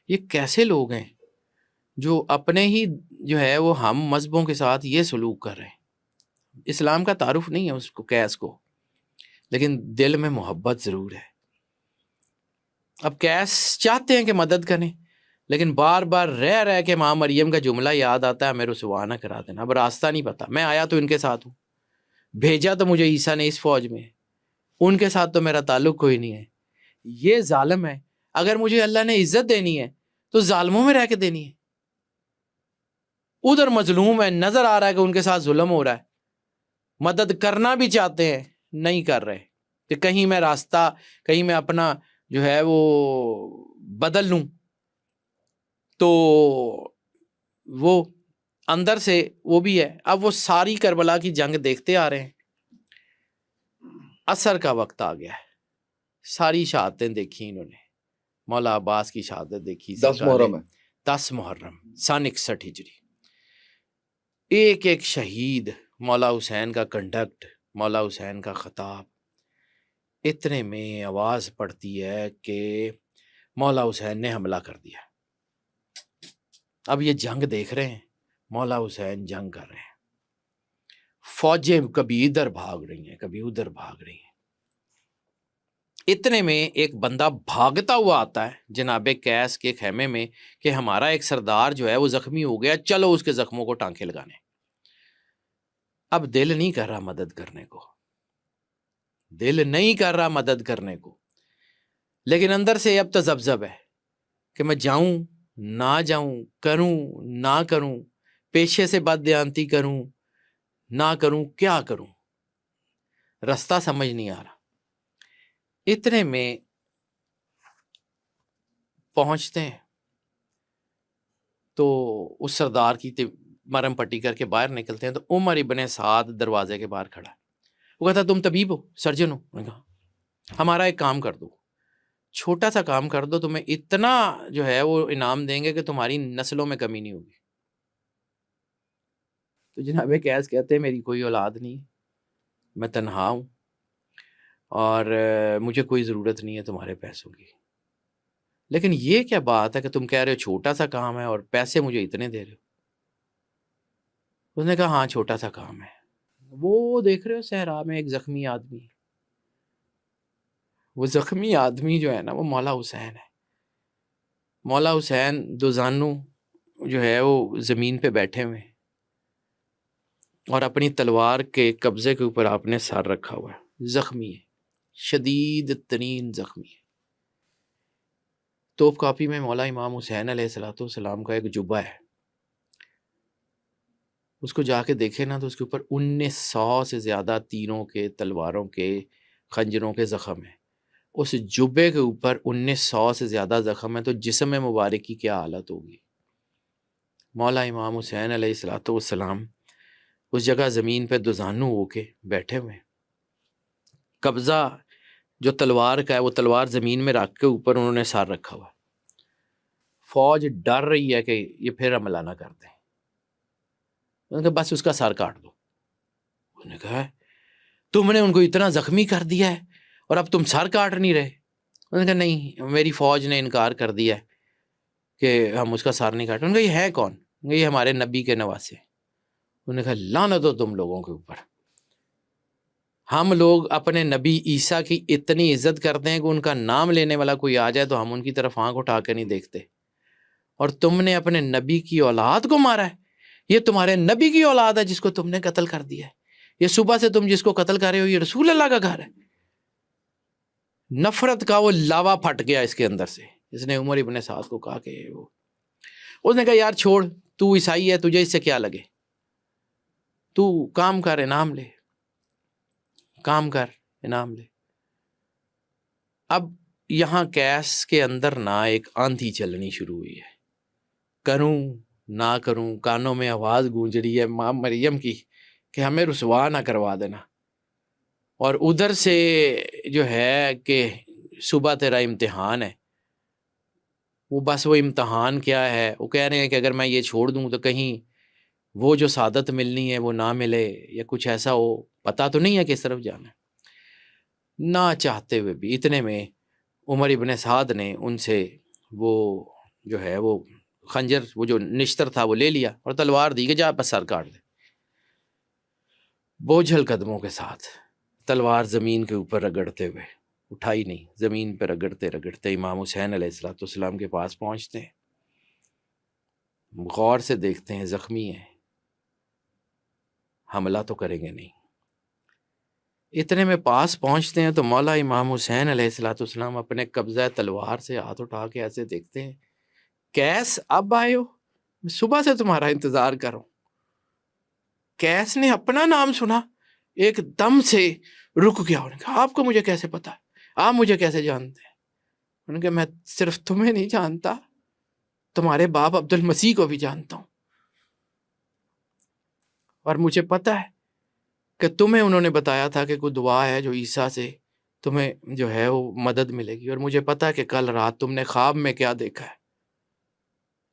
یہ کیسے لوگ ہیں جو اپنے ہی جو ہے وہ ہم مذہبوں کے ساتھ یہ سلوک کر رہے ہیں. اسلام کا تعارف نہیں ہے اس کو، قیس کو، لیکن دل میں محبت ضرور ہے. اب قیس چاہتے ہیں کہ مدد کریں، لیکن بار بار رہ کے ماں مریم کا جملہ یاد آتا ہے، ہمیں رسوا نہ کرا دینا. اب راستہ نہیں پتا، میں آیا تو ان کے ساتھ ہوں، بھیجا تو مجھے عیسیٰ نے اس فوج میں، ان کے ساتھ تو میرا تعلق کوئی نہیں ہے. یہ ظالم ہے، اگر مجھے اللہ نے عزت دینی ہے تو ظالموں میں رہ کے دینی ہے. ادھر مظلوم ہے, نظر آ رہا ہے کہ ان کے ساتھ ظلم ہو رہا ہے, مدد کرنا بھی چاہتے ہیں, نہیں کر رہے کہ کہیں میں راستہ, کہیں میں اپنا جو ہے وہ بدل لوں. تو وہ اندر سے وہ بھی ہے. اب وہ ساری کربلا کی جنگ دیکھتے آ رہے ہیں, عصر کا وقت آ گیا ہے, ساری شہادتیں دیکھی انہوں نے. مولا عباس کی شہادت دیکھی 10 محرم ہے. 10 محرم سن 61 ہجری. ایک ایک شہید, مولا حسین کا کنڈکٹ, مولا حسین کا خطاب. اتنے میں آواز پڑتی ہے کہ مولا حسین نے حملہ کر دیا. اب یہ جنگ دیکھ رہے ہیں, مولا حسین جنگ کر رہے ہیں, فوجیں کبھی ادھر بھاگ رہی ہیں کبھی ادھر بھاگ رہی ہیں. اتنے میں ایک بندہ بھاگتا ہوا آتا ہے جناب قیس کے خیمے میں کہ ہمارا ایک سردار جو ہے وہ زخمی ہو گیا, چلو اس کے زخموں کو ٹانکے لگانے. اب دل نہیں کر رہا مدد کرنے کو, دل نہیں کر رہا مدد کرنے کو, لیکن اندر سے اب تذبذب ہے کہ میں جاؤں نہ جاؤں, کروں نہ کروں, پیشے سے بد دیانتی کروں نہ کروں, کیا کروں, راستہ سمجھ نہیں آ رہا. اتنے میں پہنچتے ہیں تو اس سردار کی مرم پٹی کر کے باہر نکلتے ہیں تو عمر ابن سعد دروازے کے باہر کھڑا ہے. وہ کہتا تم طبیب ہو, سرجن ہو؟ میں کہا ہمارا ایک کام کر دو, چھوٹا سا کام کر دو, تمہیں اتنا جو ہے وہ انعام دیں گے کہ تمہاری نسلوں میں کمی نہیں ہوگی. تو جناب قیس کہتے ہیں میری کوئی اولاد نہیں, میں تنہا ہوں اور مجھے کوئی ضرورت نہیں ہے تمہارے پیسوں کی, لیکن یہ کیا بات ہے کہ تم کہہ رہے ہو چھوٹا سا کام ہے اور پیسے مجھے اتنے دے رہے ہو. اس نے کہا ہاں چھوٹا سا کام ہے. وہ دیکھ رہے ہو صحرا میں ایک زخمی آدمی, وہ زخمی آدمی جو ہے نا وہ مولا حسین ہے. مولا حسین دو زانو جو ہے وہ زمین پہ بیٹھے ہوئے اور اپنی تلوار کے قبضے کے اوپر آپ نے سر رکھا ہوا ہے, زخمی ہے, شدید ترین زخمی ہے. توپ کاپی میں مولا امام حسین علیہ السلام کا ایک جبہ ہے, اس کو جا کے دیکھے نا تو اس کے اوپر 1900 سے زیادہ تیروں کے, تلواروں کے, خنجروں کے زخم ہیں. اس جبے کے اوپر 1900 سے زیادہ زخم ہے, تو جسم مبارک کی کیا حالت ہوگی. مولا امام حسین علیہ السلام اس جگہ زمین پہ دوزانو ہو کے بیٹھے ہوئے, قبضہ جو تلوار کا ہے وہ تلوار زمین میں رکھ کے اوپر انہوں نے سر رکھا ہوا. فوج ڈر رہی ہے کہ یہ پھر حملہ نہ کر دیں. انہوں نے کہا بس اس کا سر کاٹ دو. انہوں نے کہا تم نے ان کو اتنا زخمی کر دیا ہے اور اب تم سر کاٹ نہیں رہے. انہوں نے کہا نہیں, میری فوج نے انکار کر دیا ہے کہ ہم اس کا سر نہیں کاٹیں. انہوں نے کہا یہ ہے کون؟ یہ ہمارے نبی کے نواسے. انہوں نے کہا لعنت ہو تم لوگوں کے اوپر, ہم لوگ اپنے نبی عیسیٰ کی اتنی عزت کرتے ہیں کہ ان کا نام لینے والا کوئی آ جائے تو ہم ان کی طرف آنکھ اٹھا کے نہیں دیکھتے, اور تم نے اپنے نبی کی اولاد کو مارا ہے. یہ تمہارے نبی کی اولاد ہے جس کو تم نے قتل کر دیا ہے. یہ صبح سے تم جس کو قتل کر رہے ہو یہ رسول اللہ کا گھر ہے. نفرت کا وہ لاوا پھٹ گیا اس کے اندر سے. اس نے عمر ابن سعد کو کہا کہ اس نے کہا یار چھوڑ, تو عیسائی ہے, تجھے اس سے کیا لگے, تو کام کر انعام لے, کام کر انعام لے. اب یہاں قیس کے اندر نہ ایک آندھی چلنی شروع ہوئی ہے, کروں نہ کروں, کانوں میں آواز گونج رہی ہے ماں مریم کی کہ ہمیں رسوا نہ کروا دینا, اور ادھر سے جو ہے کہ صبح تیرا امتحان ہے. وہ بس وہ امتحان کیا ہے, وہ کہہ رہے ہیں کہ اگر میں یہ چھوڑ دوں تو کہیں وہ جو سعادت ملنی ہے وہ نہ ملے یا کچھ ایسا ہو, پتہ تو نہیں ہے کس طرف جانا ہے. نہ چاہتے ہوئے بھی اتنے میں عمر ابن سعد نے ان سے وہ جو ہے وہ خنجر, وہ جو نشتر تھا وہ لے لیا اور تلوار دی کہ جا بس سر کاٹ دے. بوجھل قدموں کے ساتھ تلوار زمین کے اوپر رگڑتے ہوئے, اٹھائی نہیں, زمین پہ رگڑتے رگڑتے امام حسین علیہ السلام کے پاس پہنچتے ہیں. غور سے دیکھتے ہیں زخمی ہیں, حملہ تو کریں گے نہیں. اتنے میں پاس پہنچتے ہیں تو مولا امام حسین علیہ الصلوۃ والسلام اپنے قبضہ تلوار سے ہاتھ اٹھا کے ایسے دیکھتے ہیں، کیس اب آئے ہو؟ میں صبح سے تمہارا انتظار کر رہا ہوں۔ کیس نے اپنا نام سنا، ایک دم سے رک گیا، انہوں نے کہا آپ کو مجھے کیسے پتا ہے، آپ مجھے کیسے جانتے ہیں؟ انہوں نے کہا میں صرف تمہیں نہیں جانتا، تمہارے باپ عبد المسیح کو بھی جانتا ہوں، اور مجھے پتا ہے کہ تمہیں انہوں نے بتایا تھا کہ کوئی دعا ہے جو عیسیٰ سے تمہیں جو ہے وہ مدد ملے گی، اور مجھے پتا ہے کہ کل رات تم نے خواب میں کیا دیکھا ہے۔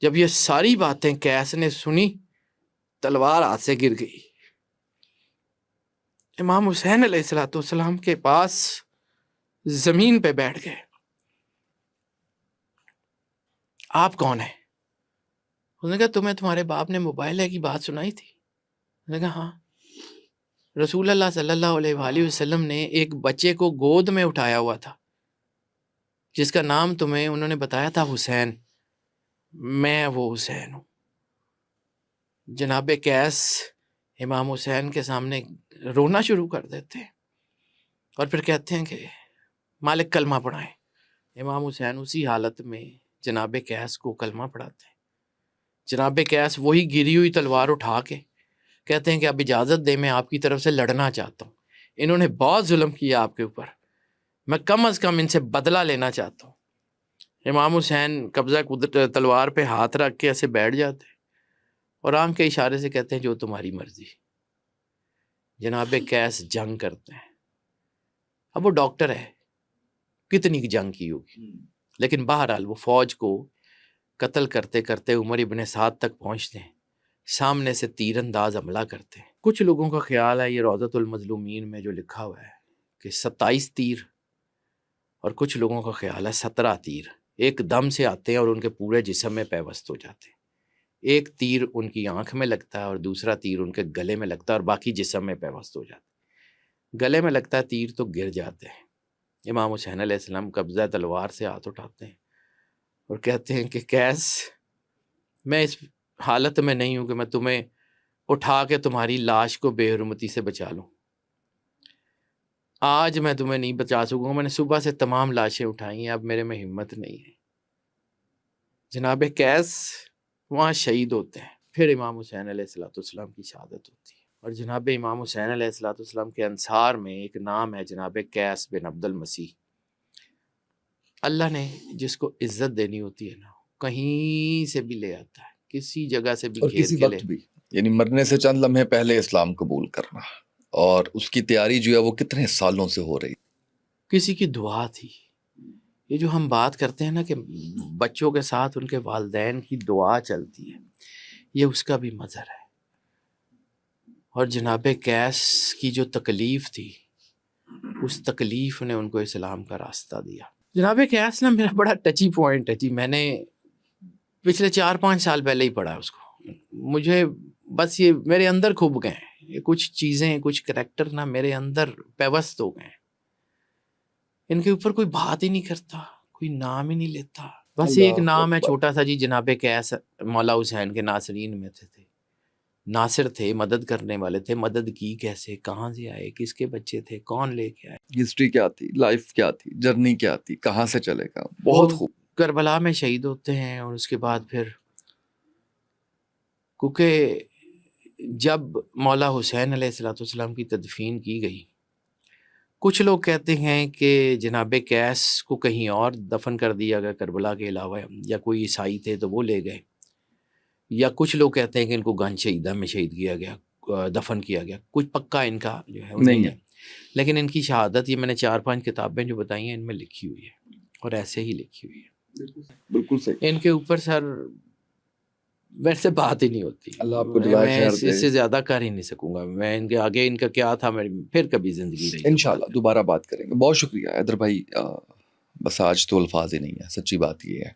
جب یہ ساری باتیں کیس نے سنی، تلوار ہاتھ سے گر گئی۔ امام حسین علیہ الصلوۃ والسلام کے پاس زمین پہ بیٹھ گئے۔ آپ کون ہیں؟ انہوں نے کہا تمہیں تمہارے باپ نے موبائل کی بات سنائی تھی؟ انہوں نے کہا ہاں، رسول اللہ صلی اللہ علیہ وآلہ وسلم نے ایک بچے کو گود میں اٹھایا ہوا تھا جس کا نام تمہیں انہوں نے بتایا تھا حسین، میں وہ حسین ہوں۔ جناب قیس امام حسین کے سامنے رونا شروع کر دیتے ہیں اور پھر کہتے ہیں کہ مالک کلمہ پڑھائیں۔ امام حسین اسی حالت میں جناب قیس کو کلمہ پڑھاتے ہیں۔ جناب قیس وہی گری ہوئی تلوار اٹھا کے کہتے ہیں کہ اب اجازت دے، میں آپ کی طرف سے لڑنا چاہتا ہوں، انہوں نے بہت ظلم کیا آپ کے اوپر، میں کم از کم ان سے بدلہ لینا چاہتا ہوں۔ امام حسین قبضہ تلوار پہ ہاتھ رکھ کے ایسے بیٹھ جاتے ہیں اور آنکھ کے اشارے سے کہتے ہیں جو تمہاری مرضی۔ جناب قیس جنگ کرتے ہیں۔ اب وہ ڈاکٹر ہے، کتنی جنگ کی ہوگی، لیکن بہرحال وہ فوج کو قتل کرتے کرتے عمر ابن سعد تک پہنچتے ہیں، سامنے سے تیر انداز حملہ کرتے ہیں۔ کچھ لوگوں کا خیال ہے یہ روضۃ المظلومین میں جو لکھا ہوا ہے کہ 27 تیر، اور کچھ لوگوں کا خیال ہے 17 تیر ایک دم سے آتے ہیں اور ان کے پورے جسم میں پیوست ہو جاتے ہیں۔ ایک تیر ان کی آنکھ میں لگتا ہے اور دوسرا تیر ان کے گلے میں لگتا ہے اور باقی جسم میں پیوست ہو جاتا ہے۔ گلے میں لگتا ہے تیر تو گر جاتے ہیں۔ امام حسین علیہ السلام قبضہ تلوار سے ہاتھ اٹھاتے ہیں اور کہتے ہیں کہ قیس، میں اس حالت میں نہیں ہوں کہ میں تمہیں اٹھا کے تمہاری لاش کو بے حرمتی سے بچا لوں۔ آج میں تمہیں نہیں بچا سکوں گا، میں نے صبح سے تمام لاشیں اٹھائی ہیں، اب میرے میں ہمت نہیں ہے۔ جناب قیس وہاں شہید ہوتے ہیں۔ پھر امام حسین علیہ السلام کی شہادت ہوتی ہے، اور جناب امام حسین علیہ السلام کے انصار میں ایک نام ہے جناب قیس بن عبد المسیح۔ اللہ نے جس کو عزت دینی ہوتی ہے نا، کہیں سے بھی لے آتا ہے، کسی جگہ سے بھی اور کھید کسی کے وقت بھی، یعنی مرنے سے چند لمحے پہلے اسلام قبول کرنا، اور اس کی تیاری جو ہے وہ کتنے سالوں سے ہو رہی۔ کسی کی دعا تھی۔ یہ جو ہم بات کرتے ہیں نا کہ بچوں کے ساتھ ان کے والدین کی دعا چلتی ہے، یہ اس کا بھی مظہر ہے۔ اور جناب قیس کی جو تکلیف تھی، اس تکلیف نے ان کو اسلام کا راستہ دیا۔ جناب قیس نا میرا بڑا ٹچی پوائنٹ ہے جی، میں نے پچھلے 4-5 سال پہلے ہی پڑھا اس کو، مجھے بس یہ میرے اندر کھب گئے ہیں، یہ کچھ چیزیں، کچھ کریکٹر نا میرے اندر پیوست ہو گئے ہیں۔ ان کے اوپر کوئی بات ہی نہیں کرتا، کوئی نام ہی نہیں لیتا، بس ایک نام ہے چھوٹا سا جی، جناب قیس مولا حسین کے ناصرین میں تھے، ناصر تھے، مدد کرنے والے تھے۔ مدد کی کیسے، کہاں سے آئے، کس کے بچے تھے، کون لے کے آئے، ہسٹری کیا تھی، لائف کیا تھی، جرنی کیا تھی، کہاں سے چلے گا، بہت خوب۔ کربلا میں شہید ہوتے ہیں، اور اس کے بعد پھر کیونکہ جب مولا حسین علیہ السلام کی تدفین کی گئی، کچھ لوگ کہتے ہیں کہ جناب قیس کو کہیں اور دفن کر دیا گیا کربلا کے علاوہ، یا کوئی عیسائی تھے تو وہ لے گئے، یا کچھ لوگ کہتے ہیں کہ ان کو گنج شہیدہ میں شہید کیا گیا، دفن کیا گیا۔ کچھ پکا ان کا جو ہے وہ نہیں ہے، لیکن ان کی شہادت یہ میں نے 4-5 کتابیں جو بتائی ہیں ان میں لکھی ہوئی ہے، اور ایسے ہی لکھی ہوئی ہے۔ بالکل صحیح۔ ان کے اوپر سر میرے سے بات ہی نہیں ہوتی، اللہ آپ کو جزائے میں خیر دے۔ اس سے زیادہ کر ہی نہیں سکوں گا، میں ان کے آگے ان کا کیا تھا پھر کبھی زندگی رہی۔ انشاءاللہ دوبارہ بات کریں گے۔ بہت شکریہ حیدر بھائی، بس آج تو الفاظ ہی نہیں ہے، سچی بات یہ ہے۔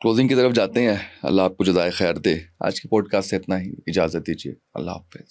کلوزنگ کی طرف جاتے ہیں، اللہ آپ کو جزائے خیر دے۔ آج کے پوڈ کاسٹ سے اتنا ہی، اجازت دیجیے، اللہ حافظ۔